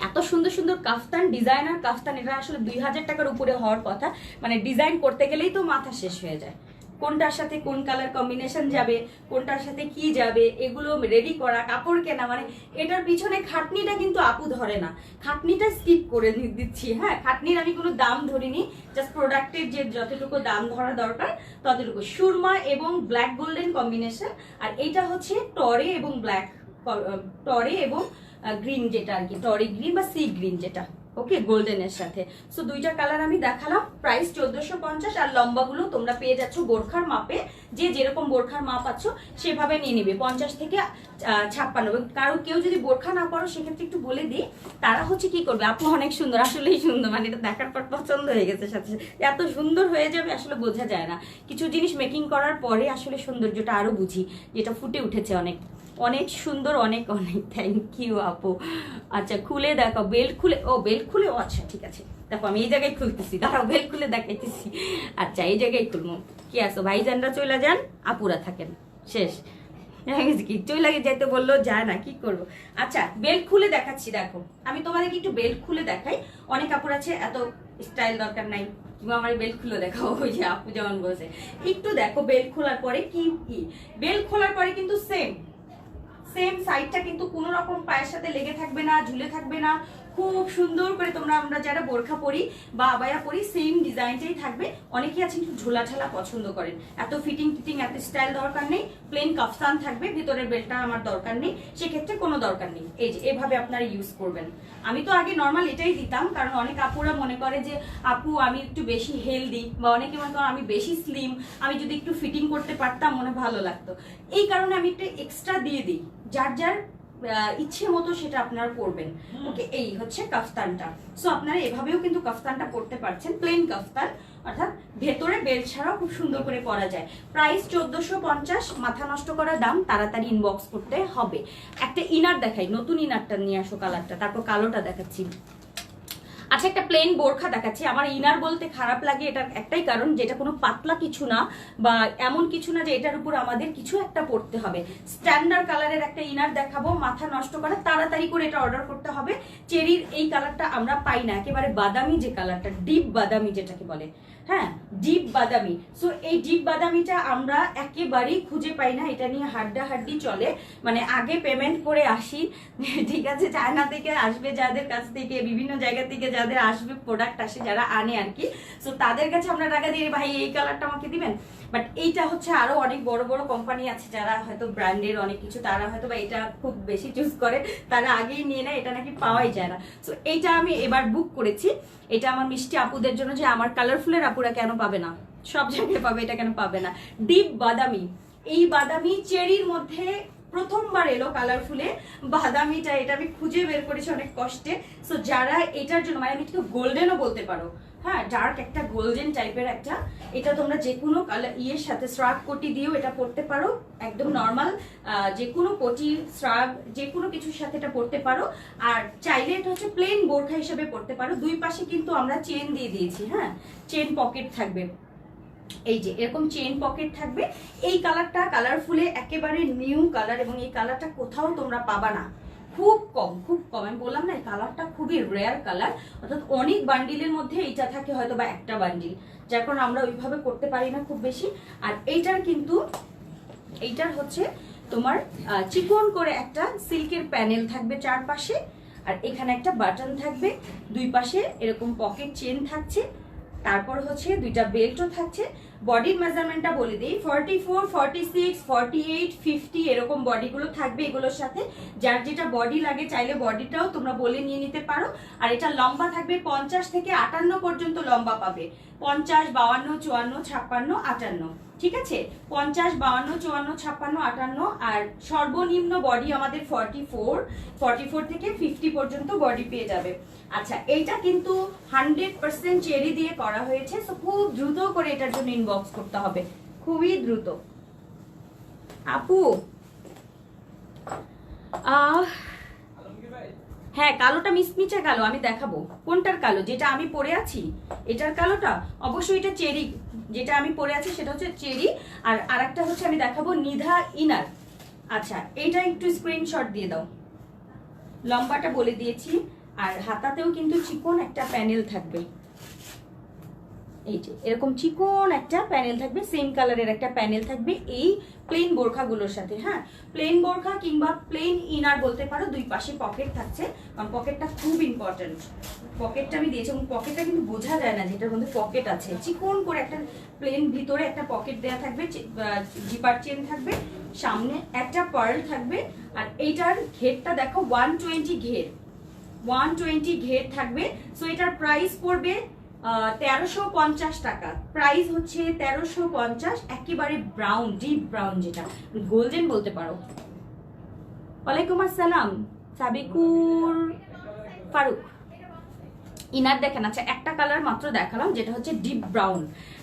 এত সুন্দর সুন্দর কাফতান, ডিজাইনার কাফতান, এটা আসলে 2000 টাকার উপরে হওয়ার কথা। মানে ডিজাইন করতে গেলেই তো মাথা শেষ হয়ে যায়, কোনটার সাথে কোন কালার কম্বিনেশন যাবে, কোনটার সাথে কি যাবে, এগুলো রেডি করা, কাপড় কেনা, মানে এটার পিছনে খাটনিটা কিন্তু আপু ধরে না, খাটনিটা স্কিপ করে দিচ্ছি। হ্যাঁ, খাটনির আমি কোনো দাম ধরিনি, জাস্ট প্রোডাক্টের যে যতটুকু দাম ধরা দরকার ততটুকু। সুরমা এবং ব্ল্যাক গোল্ডেন কম্বিনেশন, আর এইটা হচ্ছে টরে এবং ব্ল্যাক, টরে এবং গ্রিন, যেটা আর কি টরি গ্রিন বা সি গ্রিন যেটা, ওকে, গোল্ডেনের সাথে। সো দুইটা কালার আমি দেখালাম, প্রাইস 1450। আর লম্বাগুলো তোমরা পেয়ে যাচ্ছ বোরখার মাপে, যে যেরকম বোরখার মাপ পাচ্ছ সেভাবে নিয়ে নিবে, 50 থেকে 56। কারো কেউ যদি বোরখা না পারো সেক্ষেত্রে একটু বলে দিই, তারা হচ্ছে কি করবে, আপু অনেক সুন্দর, আসলেই সুন্দর, মানে এটা দেখার পর পছন্দ হয়ে গেছে, সাথে এত সুন্দর হয়ে যাবে আসলে বোঝা যায় না। কিছু জিনিস মেকিং করার পরে আসলে সৌন্দর্যটা আরো বুঝি, যেটা ফুটে উঠেছে অনেক অনেক সুন্দর, অনেক অনেক থ্যাংক ইউ আপু। আচ্ছা, খুলে দেখো, বেল্ট খুলে, ও বেল্ট খুলে, ও আচ্ছা ঠিক আছে, দেখো আমি এই জায়গায় খুলতেছি, দাঁড়াও বেল্ট খুলে দেখাইতেছি। আচ্ছা, এই জায়গায় খুলবো। কি আসো ভাইজানরা চলে যান, আপুরা থাকেন, শেষ কি চলে যেতে বললো, যায় না, কি করবো। আচ্ছা, বেল্ট খুলে দেখাচ্ছি, দেখো আমি তোমাদেরকে একটু বেল্ট খুলে দেখাই। অনেক আপুর আছে এত স্টাইল দরকার নাই, কিংবা আমার বেল্ট খুলে দেখাও, ওই যে আপু যেমন বলছে, একটু দেখো বেল্ট খোলার পরে কি, বেল্ট খোলার পরে কিন্তু সেম সাইডটা কিন্তু কোনো রকম পায়ের সাথে লেগে থাকবে না, ঝুলে থাকবে না, খুব সুন্দর করে তোমরা আমরা যারা বোরখা পরি বা আবায়া পরি সেম ডিজাইনটাই থাকবে। অনেকেই আছেন একটু ঝোলা ঝালা পছন্দ করেন, এত ফিটিং টিটিং এত স্টাইল দরকার নেই, প্লেন কাফতান থাকবে, ভিতরের বেল্টটা আমার দরকার নেই, সেক্ষেত্রে কোনো দরকার নেই। এই যে এভাবে আপনারা ইউজ করবেন। আমি তো আগে নর্মাল এটাই দিতাম, কারণ অনেক আপুরা মনে করে যে আপু আমি একটু বেশি হেলদি, বা অনেকে মনে করেন আমি বেশি স্লিম, আমি যদি একটু ফিটিং করতে পারতাম মনে ভালো লাগতো। এই কারণে আমি একটু এক্সট্রা দিয়ে দিই, যার যার ইচ্ছে মতো সেটা আপনারা পরবেন। ওকে, এই হচ্ছে কাফতানটা। সো আপনারা এভাবেও কিন্তু কাফতানটা পরতে পারছেন, প্লেন কাফতান, অর্থাৎ ভেতরে বেল্ট ছাড়াও খুব সুন্দর করে পরা যায়। প্রাইস 1450, মাথা নষ্ট করা দাম, তাড়াতাড়ি ইনবক্স করতে হবে। একটা ইনার দেখাই, নতুন ইনারটা নিয়ে আসো, কালারটা, তারপর কালোটা দেখাচ্ছি। আচ্ছা, একটা প্লেন বোরখা দেখাচ্ছি। আমার ইনার বলতে খারাপ লাগে এটার একটাই কারণ, যেটা কোনো পাতলা কিছু না বা এমন কিছু না যে এটার উপর আমাদের কিছু একটা পড়তে হবে। স্ট্যান্ডার্ড কালারের একটা ইনার দেখাবো, মাথা নষ্ট করা, তাড়াতাড়ি করে এটা অর্ডার করতে হবে। চেরির এই কালারটা আমরা পাই না, একেবারে বাদামি যে কালারটা, ডিপ বাদামি যেটাকে বলে, হ্যাঁ ডিপ বাদামি। সো এই ডিপ বাদামিটা আমরা একেবারেই খুঁজে পাই না, এটা নিয়ে হাড্ডাহাড্ডি চলে। মানে আগে পেমেন্ট করে আসি, ঠিক আছে, চায়না থেকে আসবে যাদের কাছ থেকে, বিভিন্ন জায়গা থেকে যাদের আসবে প্রোডাক্ট আসে, যারা আনে আর কি, সো তাদের কাছে আমরা টাকা দিয়ে ভাই এই কালারটা আমাকে দিবেন। বাট এইটা হচ্ছে আরো অনেক বড় বড় কোম্পানি আছে যারা হয়তো ব্র্যান্ডের অনেক কিছু, তারা হয়তো বা এটা খুব বেশি চুজ করে, তারা আগেই নিয়ে নেয়, এটা নাকি পাওয়াই যায় না। সো এইটা আমি এবার বুক করেছি, এটা আমার মিষ্টি আপুদের জন্য, যে আমার কালারফুলের আপুরা কেন পাবে না, সব জায়গায় পাবে, এটা কেন পাবে না। ডিপ বাদামি, এই বাদামি চেরির মধ্যে প্রথমবার এলো কালারফুলে বাদামিটা, এটা আমি খুঁজে বের করেছি অনেক কষ্টে। সো যারা এটার জন্য, মানে আমি একটু গোল্ডেনও বলতে পারো, হ্যাঁ ডার্ক একটা গোল্ডেন টাইপের একটা, এটা তোমরা যে কোনো কালার ইয়ের সাথে, শ্রাগ কোটি দিয়েও এটা পরতে পারো, একদম নর্মাল যে কোনো কোটি শ্রাগ যে কোনো কিছুর সাথে এটা পরতে পারো। আর চাইলে এটা হচ্ছে প্লেন বোরখা হিসেবে পরতে পারো। দুই পাশে কিন্তু আমরা চেন দিয়ে দিয়েছি, হ্যাঁ চেন পকেট থাকবে, এই যে এরকম চেন পকেট থাকবে। এই কালারটা কালারফুলে একেবারে নিউ কালার, এবং এই কালারটা কোথাও তোমরা পাবা না, খুব কম খুব কম। আমি বললাম না এই কালারটা খুবই রেয়ার কালার, অর্থাৎ অনেক বান্ডিলের মধ্যে এইটা থাকে হয়তো বা একটা বান্ডিল, যার কারণে আমরা ওইভাবে করতে পারি না খুব বেশি। আর এইটার কিন্তু এইটার হচ্ছে তোমার চিকন করে একটা সিল্কের প্যানেল থাকবে চারপাশে, আর এখানে একটা বাটন থাকবে, দুই পাশে এরকম পকেট চেন থাকছে, তারপর হচ্ছে দুইটা বেল্টও থাকছে। বডির মেজারমেন্টটা বলে দিই, 44, 46, 48, 50 এরকম বডিগুলো থাকবে এগুলোর সাথে। যার যেটা বডি লাগে চাইলে বডিটাও তোমরা বলে নিয়ে নিতে পারো। আর এটা লম্বা থাকবে 50 থেকে 58 পর্যন্ত লম্বা পাবে, 50, 52, 54, 56, 58, ঠিক আছে, 50, 52, 54, 56, 58। আর সর্বনিম্ন বডি আমাদের 44 থেকে 50 পর্যন্ত বডি পেয়ে যাবে। আচ্ছা, এইটা কিন্তু 100% চেরি দিয়ে করা হয়েছে, সো খুব দ্রুত করে এটার জন্য ইনবক্স করতে হবে, খুবই দ্রুত। আপু হ্যাঁ কালোটা মিচমিচে কালো, আমি দেখাবো কোনটার কালো, যেটা আমি পরে আছি এটার কালোটা, অবশ্যই এটা চেরি, যেটা আমি পরে আছি সেটা হচ্ছে চেরি। আর আরেকটা হচ্ছে আমি দেখাবো নিধা ইনার। আচ্ছা, এইটা একটু স্ক্রিনশট দিয়ে দাও, লম্বাটা বলে দিয়েছি। আর হাতাতেও কিন্তু চিকন একটা প্যানেল থাকবে, এই যে এরকম চিকন একটা প্যানেল থাকবে, সেম কালারের একটা প্যানেল থাকবে এই প্লেন বোরখাগুলোর সাথে। হ্যাঁ প্লেন বোরখা কিংবা প্লেন ইনার বলতে পারো, দুই পাশে পকেট থাকছে, কারণ পকেটটা খুব ইম্পর্টেন্ট। পকেটটা আমি দিয়েছি, এবং পকেটটা কিন্তু বোঝা যায় না যেটার মধ্যে পকেট আছে, চিকন করে একটা প্লেন ভিতরে একটা পকেট দেয়া থাকবে, জিপার চেন থাকবে, সামনে একটা পার্ল থাকবে। আর এইটার ঘেরটা দেখো 120 ঘের, 120 ঘের থাকবে। সো এটার প্রাইস পড়বে 1350 টাকা, প্রাইস হচ্ছে 1350, একেবারে ব্রাউন, ডিপ ব্রাউন, যেটা গোল্ডেন বলতে পারো। ওয়ালাইকুম আসসালাম সাবিকুর ফারুক। ইনার দেখেন, আচ্ছা একটা কালার মাত্র দেখালাম যেটা হচ্ছে ডিপ ব্রাউন।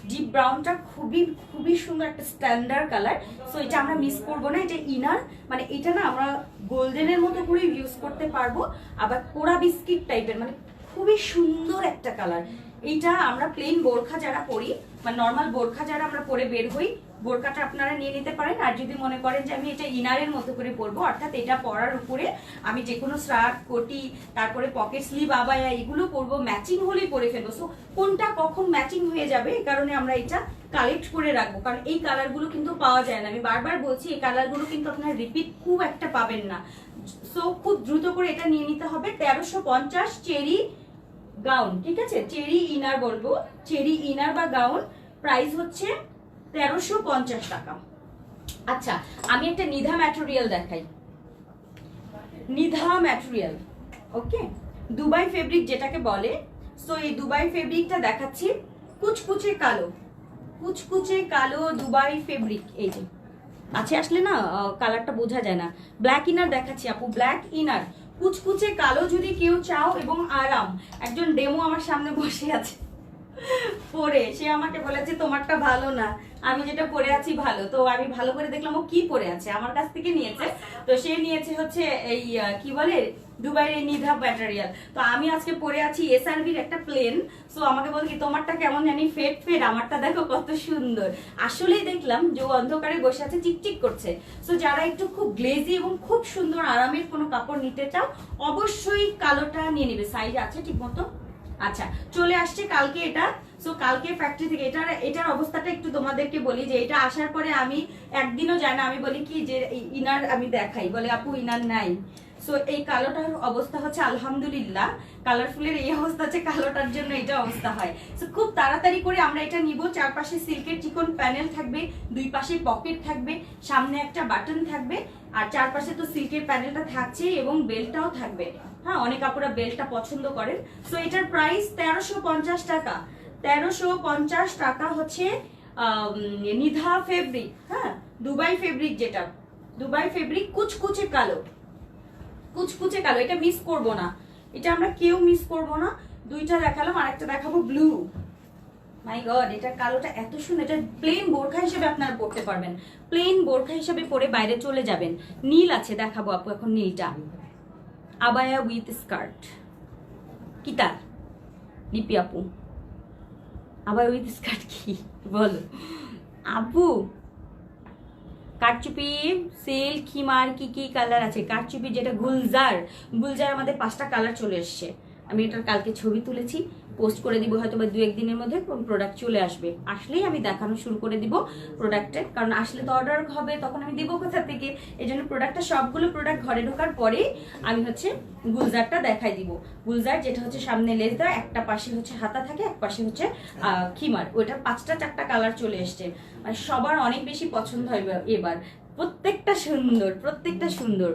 ডিপ ব্রাউনটা খুবই খুবই সুন্দর একটা স্ট্যান্ডার্ড কালার, সো এটা আমরা মিস করবো না। এটা ইনার, মানে এটা না আমরা গোল্ডেনের মতো করে ইউজ করতে পারবো, আবার কোরা বিস্কিট টাইপের, মানে খুবই সুন্দর একটা কালার। এইটা আমরা প্লেন বোরখা যারা পরি, মানে নর্মাল বোরখা যারা আমরা পরে বের হই, বোরকাটা আপনারা নিয়ে নিতে পারেন। আর যদি মনে করেন যে আমি এটা ইনারের মতো করে পরবো, অর্থাৎ এটা পরার উপরে আমি যে কোনো শার্ট, কোটি, তারপরে পকেট স্লিভ, আবায়া এগুলো পরবো, ম্যাচিং হলেই পরে ফেলবো। সো কোনটা কখন ম্যাচিং হয়ে যাবে এই কারণে আমরা এটা কালেক্ট করে রাখবো, কারণ এই কালারগুলো কিন্তু পাওয়া যায় না। আমি বারবার বলছি এই কালারগুলো কিন্তু আপনারা রিপিট খুব একটা পাবেন না। সো খুব দ্রুত করে এটা নিয়ে নিতে হবে। 1350 চেরি গাউন, ঠিক আছে, চেরি ইনার বলবো, চেরি ইনার বা গাউন, প্রাইস হচ্ছে 1350 টাকা। আচ্ছা আমি একটা নিধা ম্যাটেরিয়াল দেখাই, নিধা ম্যাটেরিয়াল, ওকে, দুবাই ফেব্রিক যেটাকে বলে। সো এই দুবাই ফেব্রিকটা দেখাচ্ছি, কুচকুচে কালো, কুচকুচে কালো দুবাই ফেব্রিক। এই যে আছে, আসলে না কালারটা বোঝা যায় না। ব্ল্যাক ইনার দেখাচ্ছি আপু, ব্ল্যাক ইনার, কুচকুচে কালো যদি কেউ চাও এবং আরাম। একজন ডেমো আমার সামনে বসে আছে পরে, সে আমাকে বলেছে তোমারটা ভালো না, আমি যেটা পরে আছি ভালো। তো আমি ভালো করে দেখলাম ও কি পরে আছে, আমার কাছ থেকে নিয়েছে। তো সে নিয়েছে হচ্ছে এই কি বলে দুবাইয়ের এই নিধা ম্যাটেরিয়াল। তো আমি আজকে পরে আছি এসআরবির একটা প্লেন। সো আমাকে বল কি তোমারটা কেমন জানি ফেড ফেড, আমারটা দেখো কত সুন্দর। আসলেই দেখলাম যে ও অন্ধকারে বসে আছে, চিকচিক করছে। সো যারা একটু খুব গ্লেজি এবং খুব সুন্দর আরামের কোনো কাপড় নিতে চাও অবশ্যই কালোটা নিয়ে নিবে। সাইজ আছে ঠিক মতো? আচ্ছা চলে আসছে কালকে এটা। সো কালকে ফ্যাক্টরি থেকে এটার অবস্থাটা একটু তোমাদেরকে বলি, যে এটা আসার পরে আমি একদিনও যায় না আমি বলি কি যে ইনার আমি দেখাই, বলে আপু ইনার নাই। সো এই কালোটার অবস্থা হচ্ছে আলহামদুলিল্লাহ, কালারফুলের এই অবস্থা হচ্ছে, কালোটার জন্য এটা অবস্থা হয়। সো খুব তাড়াতাড়ি করে আমরা এটা নিব। চারপাশে সিল্কের চিকন প্যানেল থাকবে, দুই পাশে পকেট থাকবে, সামনে একটা বাটন থাকবে, আর চারপাশে তো সিল্কের প্যানেলটা থাকছে এবং বেল্টটাও থাকবে। হ্যাঁ, অনেক আপুরা বেল্টটা পছন্দ করেন। সো এটার প্রাইস 1350 টাকা। 1350 টাকা হচ্ছে নিধা ফেব্রিক, হ্যাঁ দুবাই ফেব্রিক, যেটা দুবাই ফেব্রিক, কুচকুচে কালো, কুচকুচে কালো, এটা মিস করব না, এটা আমরা কেউ মিস করব না। দুইটা দেখালাম, আর একটা দেখাবো ব্লু। মাই গড, এটা কালোটা এত সুন্দর, এটা প্লেন বোরখা হিসেবে আপনারা পরতে পারবেন, প্লেন বোরখা হিসেবে পরে বাইরে চলে যাবেন। নীল আছে, দেখাবো আপু এখন নীলটা, আবায়া উইথ স্কার্ট। কি তার লিপি আপু, আবায়া উইথ স্কার্ট কি বলো আপু? কারচুপি, সিল্ক, খিমার, কি কি কালার আছে? কারচুপি যেটা গুলজার, গুলজার আমাদের 5টা কালার চলে এসছে। আমি এটার কালকে ছবি তুলেছি, পোস্ট করে দিব হয়তো বা 2-1 দিনের মধ্যে। কোন প্রোডাক্ট চলে আসবে, আসলেই আমি দেখানো শুরু করে দিব প্রোডাক্টের, কারণ আসলে তো অর্ডার হবে, তখন আমি দিব কোথা থেকে। এই জন্য প্রোডাক্টটা, সবগুলো প্রোডাক্ট ঘরে ঢোকার পরেই আমি হচ্ছে গুলজারটা দেখাই দিব। গুলজার যেটা হচ্ছে সামনে লেস দেওয়া, একটা পাশে হচ্ছে হাতা থাকে, এক পাশে হচ্ছে খিমার, ওইটার 5টা-4টা কালার চলে এসছে। মানে সবার অনেক বেশি পছন্দ হয় এবার, প্রত্যেকটা সুন্দর, প্রত্যেকটা সুন্দর।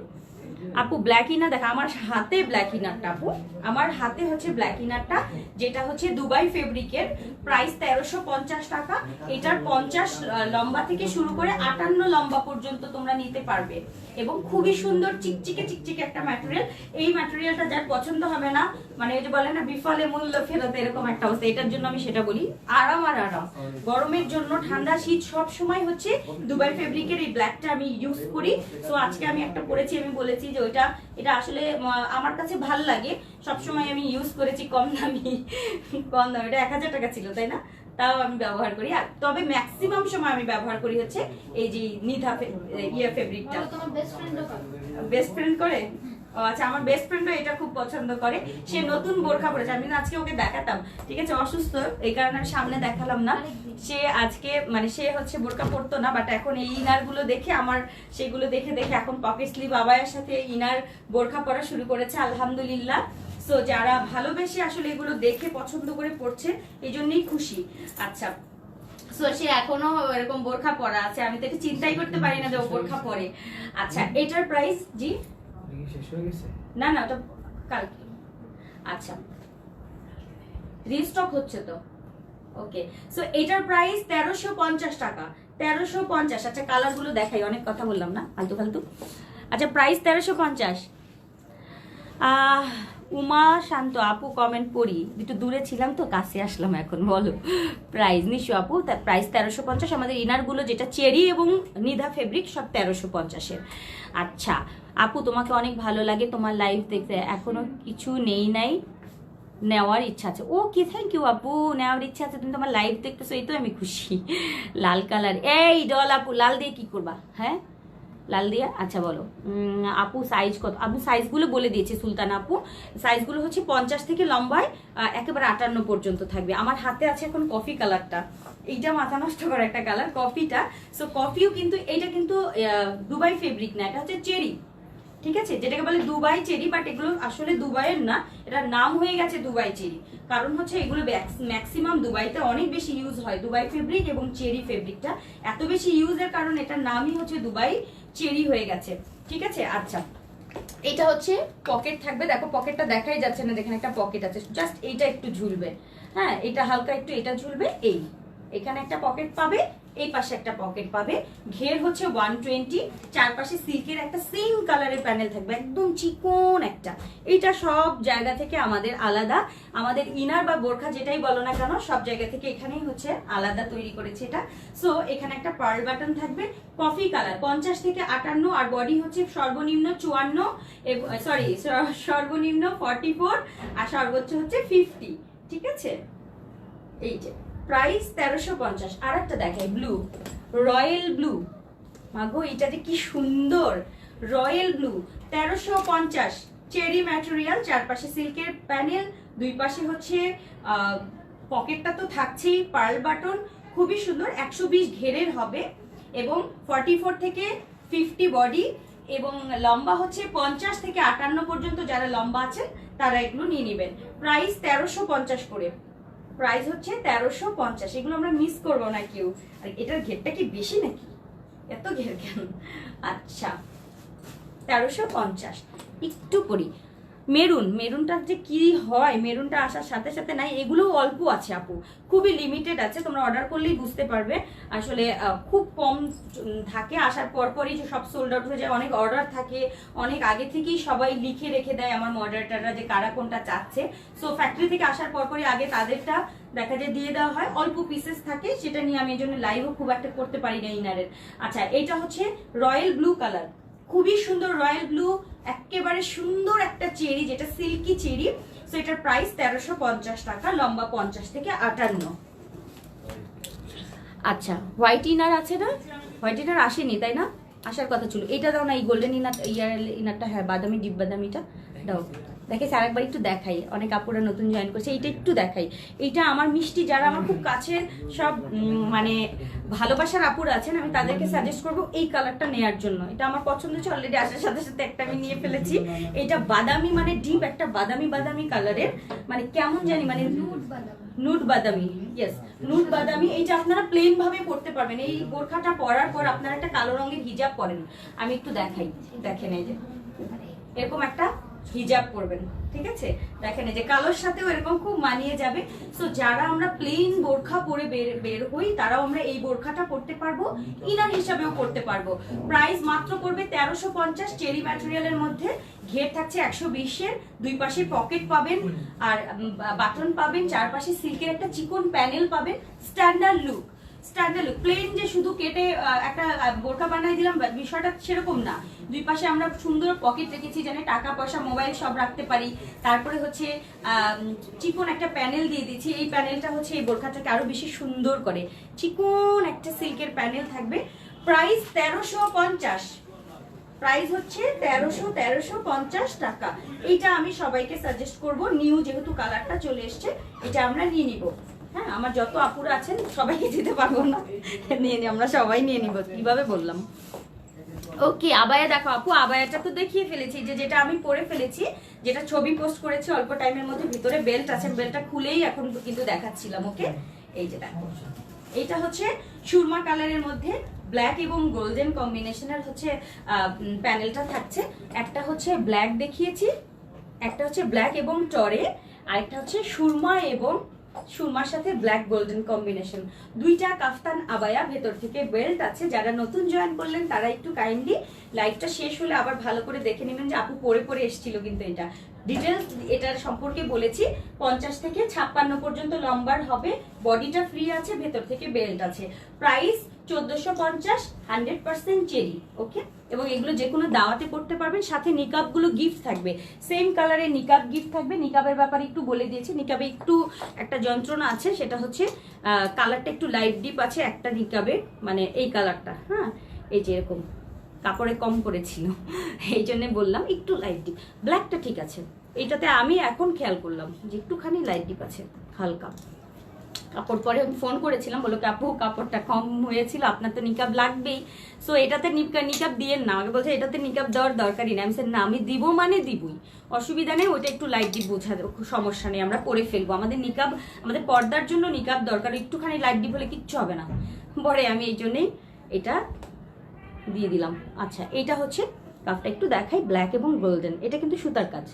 আপু ব্ল্যাক ইনার দেখা, আমার হাতে ব্ল্যাক ইনারটা আপু, আমার হাতে হচ্ছে ব্ল্যাক ইনারটা, যেটা হচ্ছে দুবাই ফেব্রিকের, প্রাইস 1350 টাকা। এটার 50 লম্বা থেকে শুরু করে 58 লম্বা পর্যন্ত তোমরা নিতে পারবে, এবং খুবই সুন্দর চিকচিকে চিকচিকে একটা ম্যাটেরিয়াল। এই ম্যাটেরিয়ালটা যার পছন্দ হবে না, মানে এই যে বলে না বিফলে মূল্য ফেরত, এরকম একটা অবস্থা। এটার জন্য আমি সেটা বলি, আরাম আর আরাম। গরমের জন্য, ঠান্ডা শীত সব সময় হচ্ছে দুবাই ফেব্রিকের এই ব্ল্যাকটা আমি ইউজ করি। তো আজকে আমি একটা পরেছি, আমি বলেছি যে এটা আসলে আমার কাছে ভাল লাগে, সবসময় আমি ইউজ করেছি। কম দামি, এটা 1000 টাকা ছিল তাই না, তাও আমি ব্যবহার করি। আর তবে ম্যাক্সিমাম সময় আমি ব্যবহার করি হচ্ছে এই যে নিধা ফেব্রিকটা। তোমার বেস্ট ফ্রেন্ডও করে, বেস্ট ফ্রেন্ড করে? ও আচ্ছা, আমার বেস্ট ফ্রেন্ডও এটা খুব পছন্দ করে। সে নতুন বোরখা পরেছে, আমি আজকে ওকে দেখাতাম, ঠিক আছে, অসুস্থ এই কারণে আমি সামনে দেখালাম না। সে আজকে মানে সে হচ্ছে বোরখা পরতো না, বাট এখন এই ইনার গুলো দেখে, আমার সেগুলো দেখে দেখে এখন পকেট স্লিভ আবায়ের সাথে ইনার বোরখা পরা শুরু করেছে, আলহামদুলিল্লাহ। সো যারা ভালোবেসে আসলে এগুলো দেখে পছন্দ করে পড়ছে, এই জন্যই খুশি। আচ্ছা, সো সে এখনো এরকম বোরখা পরা আছে, আমি তো এটা চিন্তাই করতে পারি না যে ও বোরখা পরে। আচ্ছা এটার প্রাইস, জি না না ওটা কালকে, আচ্ছা রিস্টক হচ্ছে তো, ওকে। সো এটার প্রাইস 1350 টাকা, 1350। আচ্ছা কালার গুলো দেখাই, অনেক কথা বললাম না ফালতু ফালতু। আচ্ছা প্রাইস 1350। উমা শান্ত আপু কমেন্ট পড়ি, একটু দূরে ছিলাম তো কাছে আসলাম এখন, বলো প্রাইস। নিশু আপু প্রাইস 1350। আমাদের ইনারগুলো যেটা চেরি এবং নিধা ফেব্রিক সব 1350-এর। আচ্ছা আপু তোমাকে অনেক ভালো লাগে তোমার লাইভ দেখতে, এখনো কিছু নাই, নেওয়ার ইচ্ছা আছে। ও কি থ্যাংক ইউ আপু, নেওয়ার ইচ্ছা আছে, তুমি তোমার লাইভ দেখতেছো, এই তো আমি খুশি। লাল কালার, এই ডল আপু, লাল দিয়ে কি করবা? হ্যাঁ লাল দিয়া, আচ্ছা বলো আপু সাইজ কত? আপু সাইজগুলো বলে দিয়েছি সুলতান আপু, সাইজগুলো হচ্ছে 50 থেকে লম্বায় একেবারে 58 পর্যন্ত থাকবে। আমার হাতে আছে এখন কফি কালারটা, এইটা মাথা নষ্ট করা একটা কালার, কফিটা। সো কফিও কিন্তু, এইটা কিন্তু দুবাই ফেব্রিক না, এটা হচ্ছে চেরি, ঠিক আছে, যেটাকে বলে দুবাই চেরি, বাট এগুলো আসলে দুবাইয়ের না, এটার নাম হয়ে গেছে দুবাই চেরি। কারণ হচ্ছে এগুলো ম্যাক্সিমাম দুবাইতে অনেক বেশি ইউজ হয়, দুবাই ফেব্রিক এবং চেরি ফেব্রিকটা এত বেশি ইউজের কারণ এটার নামই হচ্ছে দুবাই চেরি হয়ে গেছে। ঠিক আছে, আচ্ছা এটা হচ্ছে পকেট থাকবে, দেখো পকেটটা দেখাই যাচ্ছে না, দেখেন একটা পকেট আছে, জাস্ট এইটা একটু ঝুলবে, হ্যাঁ এটা হালকা একটু এটা ঝুলবে, এখানে একটা পকেট পাবে, এই পাশে একটা পকেট পাবে, ঘের হচ্ছে 120, চারপাশে সিল্কের একটা সেম কালারের প্যানেল থাকবে, একদম চিকন একটা। এটা সব জায়গা থেকে আমাদের আলাদা, আমাদের ইনার বা বোরখা যেটাই বলো না কেন সব জায়গা থেকে এখানেই হচ্ছে আলাদা তৈরি করেছে এটা। সো এখানে একটা পার্ল বাটন থাকবে, কফি কালার, 50 থেকে 58, আর বডি হচ্ছে সর্বনিম্ন 54, সরি সর্বনিম্ন 44 আর সর্বোচ্চ হচ্ছে 50। ঠিক আছে, এই যে প্রাইস 1350। আর একটা দেখাই ব্লু, রয়্যাল ব্লু, মাগো এটা যে কি সুন্দর, রয়্যাল ব্লু 1350, চেরি ম্যাটেরিয়াল, চারপাশে সিল্কের প্যানেল, দুই পাশে হচ্ছে পকেটটা তো থাকছেই, পার্ল বাটন, খুবই সুন্দর, 120 ঘেরের হবে এবং 44 থেকে 50 বডি এবং লম্বা হচ্ছে 50 থেকে 58 পর্যন্ত, যারা লম্বা আছেন তারা এগুলো নিয়ে নেবেন। প্রাইস 1350 করে, প্রাইস হচ্ছে 1350, এগুলো আমরা মিস করবো না কেউ। আর এটার ঘেরটা কি বেশি নাকি, এত ঘের কেন? আচ্ছা 1350। একটু পরি মেরুনটা যে কি হয়, মেরুনটা আসার সাথে সাথে নাই, এগুলো অল্প আছে আপু, খুবই লিমিটেড আছে, তোমরা অর্ডার করলেই বুঝতে পারবে। আসলে খুব কম থাকে, আসার পরপরই যে সব সোল্ড আউট হয়ে যায়, অনেক অর্ডার থাকে, অনেক আগে থেকেই সবাই লিখে রেখে দেয় আমার মডারেটাররা যে কারা কোনটা চাচ্ছে। সো ফ্যাক্টরি থেকে আসার পরপরই আগে তাদেরটা দেখা যায় দিয়ে দেওয়া হয়, অল্প পিসেস থাকে, সেটা নিয়ে আমি এই জন্য লাইভও খুব একটা করতে পারি না ইনারের। আচ্ছা এটা হচ্ছে রয়্যাল ব্লু কালার, খুবই সুন্দর রয়্যাল ব্লু, একেবারে সুন্দর একটা চেরি, যেটা সিল্কি চেরি। সো এটার প্রাইস 1350 টাকা, লম্বা 50 থেকে 58। আচ্ছা হোয়াইট ইনার আছে না, হোয়াইট ইনার আসেনি তাই না, আসার কথা ছিল, এটা দাও না, এই গোল্ডেন ইনারটা, হ্যাঁ বাদামি ডিপ বাদামিটা দাও। দেখে স্যার একবার একটু দেখাই, অনেক আপুরা নতুন জয়েন করছে, এইটা একটু দেখাই। এইটা আমার মিষ্টি যারা আমার খুব কাছের সব মানে ভালোবাসার আপুরা আছেন, আমি তাদেরকে সাজেস্ট করবো এই কালারটা নেয়ার জন্য। এটা আমার পছন্দ হচ্ছে, অলরেডি আসার সাথে সাথে একটা আমি নিয়ে ফেলেছি। এটা বাদামি মানে ডিপ একটা বাদামি কালারের, মানে কেমন জানি মানে নুড বাদামি, ইয়েস নুড বাদামি। এইটা আপনারা প্লেন ভাবে পরতে পারবেন, এই বোরখাটা পরার পর আপনারা একটা কালো রঙের হিজাব পরেন, আমি একটু দেখাই, দেখেন এই যে এরকম একটা হিজাব পরবেন, ঠিক আছে, দেখেন এই যে কালোর সাথেও এরকম খুব মানিয়ে যাবে। সো যারা আমরা প্লেন বোরখা পরে বের হই, তারাও আমরা এই বোরখাটা পরতে পারবো, ইনার হিসাবেও পরতে পারবো। প্রাইস মাত্র পড়বে 1350, চেরি ম্যাটেরিয়ালের মধ্যে, ঘের থাকছে 120-এর, দুই পাশে পকেট পাবেন আর বাটন পাবেন, চারপাশে সিল্কের একটা চিকন প্যানেল পাবেন, স্ট্যান্ডার্ড লুক। প্লেন যে শুধু কেটে একটা বোরকা বানাই দিলাম বিষয়টা সেরকম না, দুই পাশে আমরা সুন্দর পকেট রেখেছি, যেন টাকা পয়সা মোবাইল সব রাখতে পারি। তারপরে হচ্ছে চিকন একটা প্যানেল দিয়ে দিচ্ছি, এই প্যানেলটা হচ্ছে এই বোরখাটাকে আরো বেশি সুন্দর করে, চিকন একটা সিল্কের প্যানেল থাকবে। প্রাইস 1350, প্রাইস হচ্ছে 1350 টাকা। এইটা আমি সবাইকে সাজেস্ট করব, নিউ যেহেতু কালারটা চলে এসছে, এটা আমরা নিয়ে নিব। হ্যাঁ আমার যত আপুরা আছেন সবাইকে দিতে পারবো না, নিয়ে আমরা সবাই নিয়ে নিব, কিভাবে বললাম। ওকে আবায়া দেখো আপু, আবায়াটা তো দেখিয়ে ফেলেছি, যেটা আমি পরে ফেলেছি, যেটা ছবি পোস্ট করেছি অল্প টাইমের মধ্যে, ভিতরে বেল্ট আছে, বেল্টটা খুলেই এখন কিন্তু দেখাচ্ছিলাম। ওকে এই যে দেখো, এইটা হচ্ছে সুরমা কালারের মধ্যে ব্ল্যাক এবং গোল্ডেন কম্বিনেশনের হচ্ছে প্যানেলটা থাকছে। একটা হচ্ছে ব্ল্যাক দেখিয়েছি, একটা হচ্ছে ব্ল্যাক এবং টরে, আরেকটা হচ্ছে সুরমা এবং সুরমার সাথে ব্ল্যাক গোল্ডেন কম্বিনেশন, দুইটা কাফতান আবায়া, ভেতর থেকে বেল্ট আছে। যারা নতুন জয়েন করলেন তারা একটু কাইন্ডলি লাইভটা শেষ হলে আবার ভালো করে দেখে নেবেন যে আপু পরে এসেছিল, কিন্তু এটা ডিটেলস এটার সম্পর্কে বলেছি। 50 থেকে 56 পর্যন্ত লম্বার হবে, বডিটা ফ্রি আছে, ভেতর থেকে বেল্ট আছে। Price 1450, 100% cherry. ওকে, এবং এগুলো যে কোনো দাওয়াতে পড়তে পারবেন, সাথে নিকাবগুলো গিফট থাকবে, সেম কালারের নিকাব গিফট থাকবে। নিকাবের ব্যাপারে একটু বলে দিয়েছি, নিকাবে একটু একটা যন্ত্রণা আছে, সেটা হচ্ছে কালারটা একটু লাইট ডিপ আছে একটা নিকাবে, মানে এই কালারটা, হ্যাঁ এই যে এরকম কাপড়ে কম করেছিল, এই জন্য বললাম একটু লাইট ডিপ। ব্ল্যাকটা ঠিক আছে, এইটাতে আমি এখন খেয়াল করলাম যে একটুখানি লাইট ডিপ আছে হালকা। কাপড় পরে আমি ফোন করেছিলাম, বলো আপু কাপড়টা কম হয়েছিল, আপনার তো নিকাব লাগবেই, সো এটাতে নিকাব দিয়েন না। আমাকে বলছে এটাতে নিকাব দেওয়ার দরকারই নেই। আমি বলছি না, আমি দিব মানে দিবই, অসুবিধা নেই, ওইটা একটু লাইট ডিপ বোঝা সমস্যা নেই, আমরা পরে ফেলবো। আমাদের নিকাব, আমাদের পর্দার জন্য নিকাব দরকার, একটুখানি লাইট ডিপ হলে কিচ্ছু হবে না। পরে আমি এই জন্যই এটা দিয়ে দিলাম। আচ্ছা, এটা হচ্ছে কাপটা একটু দেখাই, ব্ল্যাক এবং গোল্ডেন, এটা কিন্তু সুতার কাজ,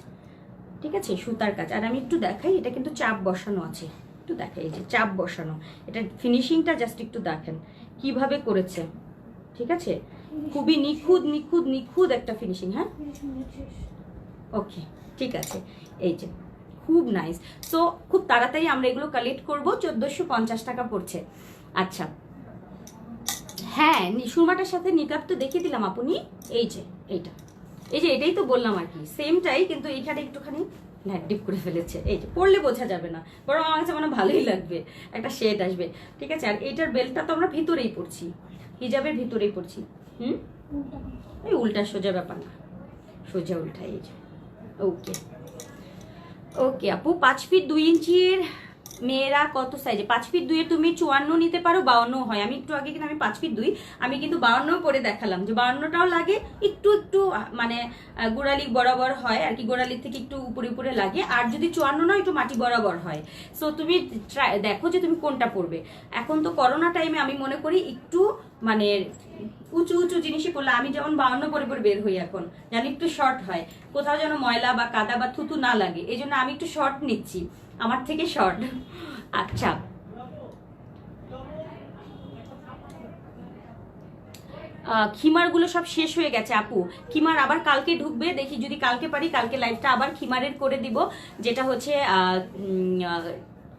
ঠিক আছে, সুতার কাজ। আর আমি একটু দেখাই, এটা কিন্তু চাপ বসানো আছে, একটু দেখাই, এই যে চাপ বসানো, এটা ফিনিশিংটা জাস্ট একটু দেখেন কিভাবে করেছে, ঠিক আছে, খুবই নিখুঁত নিখুঁত নিখুঁত একটা ফিনিশিং। হ্যাঁ, ওকে, ঠিক আছে, এই যে খুব নাইস। সো খুব তাড়াতাড়ি আমরা এগুলো কালেক্ট করবো, 1450 টাকা পড়ছে। আচ্ছা, হ্যাঁ, সুরমাটার সাথে নিকাব তো দেখিয়ে দিলাম আপনি, এই যে এইটা, এই যে এটাই তো বললাম আর কি, সেমটাই, কিন্তু এইখানে একটুখানি ডিপ করে ফেলেছে। এই যে পরলে বোঝা যাবে না, বরং আমার কাছে মনে ভালোই লাগবে, একটা শেড আসবে, ঠিক আছে। আর এইটার বেল্টটা তো আমরা ভিতরেই পড়ছি, হিজাবের ভিতরেই পড়ছি। এই উল্টা সোজা ব্যাপার না, সোজা উল্টা, এই যে ওকে ওকে আপু। 5 ফিট 2 ইঞ্চির মেয়েরা কত সাইজে? 5 ফিট 2 এর তুমি 54 নিতে পারো, 52 হয়। আমি একটু আগে কিন্তু আমি 5 ফিট 2, আমি কিন্তু 52 পরে দেখালাম, যে 52টাও লাগে, একটু একটু মানে গোড়ালি বরাবর হয় আর কি, গোড়ালির থেকে একটু উপরে উপরে লাগে। আর যদি 54 নয়, একটু মাটি বরাবর হয়। সো তুমি দেখো যে তুমি কোনটা পরবে। এখন তো করোনা টাইমে আমি মনে করি একটু মানে উঁচু উঁচু জিনিসই পরলে, আমি যেমন 52 পরে পরে বের হই এখন, যেন একটু শর্ট হয়, কোথাও যেন ময়লা বা কাদা বা থুতু না লাগে, এই জন্য আমি একটু শর্ট নিচ্ছি, আমার থেকে শর্ট। আচ্ছা, খিমারগুলো সব শেষ হয়ে গেছে আপু, খিমার আবার কালকে ঢুকবে, দেখি যদি কালকে পারি, কালকে লাইভটা আবার খিমারের করে দিব, যেটা হচ্ছে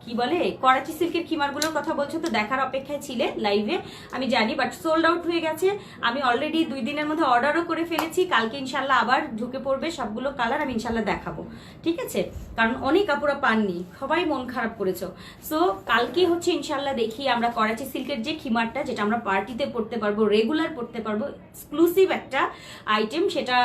কি বলে করাচি সিল্কের খিমারগুলোর কথা বলছো তো, দেখার অপেক্ষায় ছিলে লাইভে আমি জানি, বাট সোল্ড আউট হয়ে গেছে। আমি অলরেডি 2 দিনের মধ্যে অর্ডারও করে ফেলেছি, কালকে ইনশাল্লাহ আবার ঢুকে পড়বে সবগুলো কালার, আমি ইনশাল্লাহ দেখাবো, ঠিক আছে, কারণ অনেক কাপড়া পাননি, সবাই মন খারাপ করেছো। সো কালকে হচ্ছে ইনশাল্লাহ দেখি আমরা করাচি সিল্কের যে খিমারটা, যেটা আমরা পার্টিতে পরতে পারবো, রেগুলার পরতে পারবো, এক্সক্লুসিভ একটা আইটেম, সেটা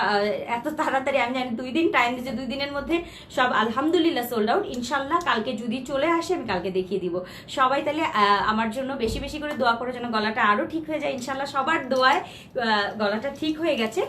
এত তাড়াতাড়ি আমি জানি 2 দিন টাইম দিয়েছে, 2 দিনের মধ্যে সব আলহামদুলিল্লাহ সোল্ড আউট। ইনশাল্লাহ কালকে যদি চলে আসে আমি কালকে দেখিয়ে দিব। সবাই তাহলে আমার জন্য বেশি বেশি করে দোয়া করে, যেন গলাটা আরো ঠিক হয়ে যায়। ইনশাল্লাহ সবার দোয়ায় গলাটা ঠিক হয়ে গেছে,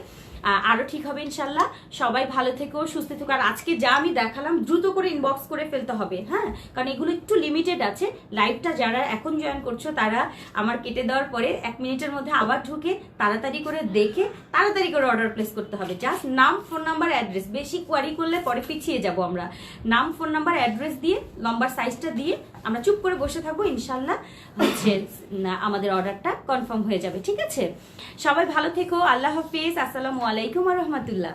আরো ঠিক হবে ইনশাল্লাহ। সবাই ভালো থেকো, সুস্থ থেকো। আর আজকে যা আমি দেখালাম দ্রুত করে ইনবক্স করে ফেলতে হবে, হ্যাঁ, কারণ এগুলো একটু লিমিটেড আছে। লাইভটা যারা এখন জয়েন করছো, তারা আমার কেটে দেওয়ার পরে 1 মিনিটের মধ্যে আবার ঢুকে তাড়াতাড়ি করে দেখে তাড়াতাড়ি করে অর্ডার প্লেস করতে হবে। জাস্ট নাম, ফোন নাম্বার, অ্যাড্রেস, বেশি কোয়ারি করলে পরে পিছিয়ে যাব আমরা। নাম, ফোন নাম্বার, অ্যাড্রেস দিয়ে, লম্বার সাইজটা দিয়ে আমরা চুপ করে বসে থাকবো, ইনশাল্লাহ হচ্ছে আমাদের অর্ডারটা কনফার্ম হয়ে যাবে, ঠিক আছে। সবাই ভালো থেকো, আল্লাহ হাফিজ, আসসালামু আলাইকুম ওয়া রাহমাতুল্লাহ।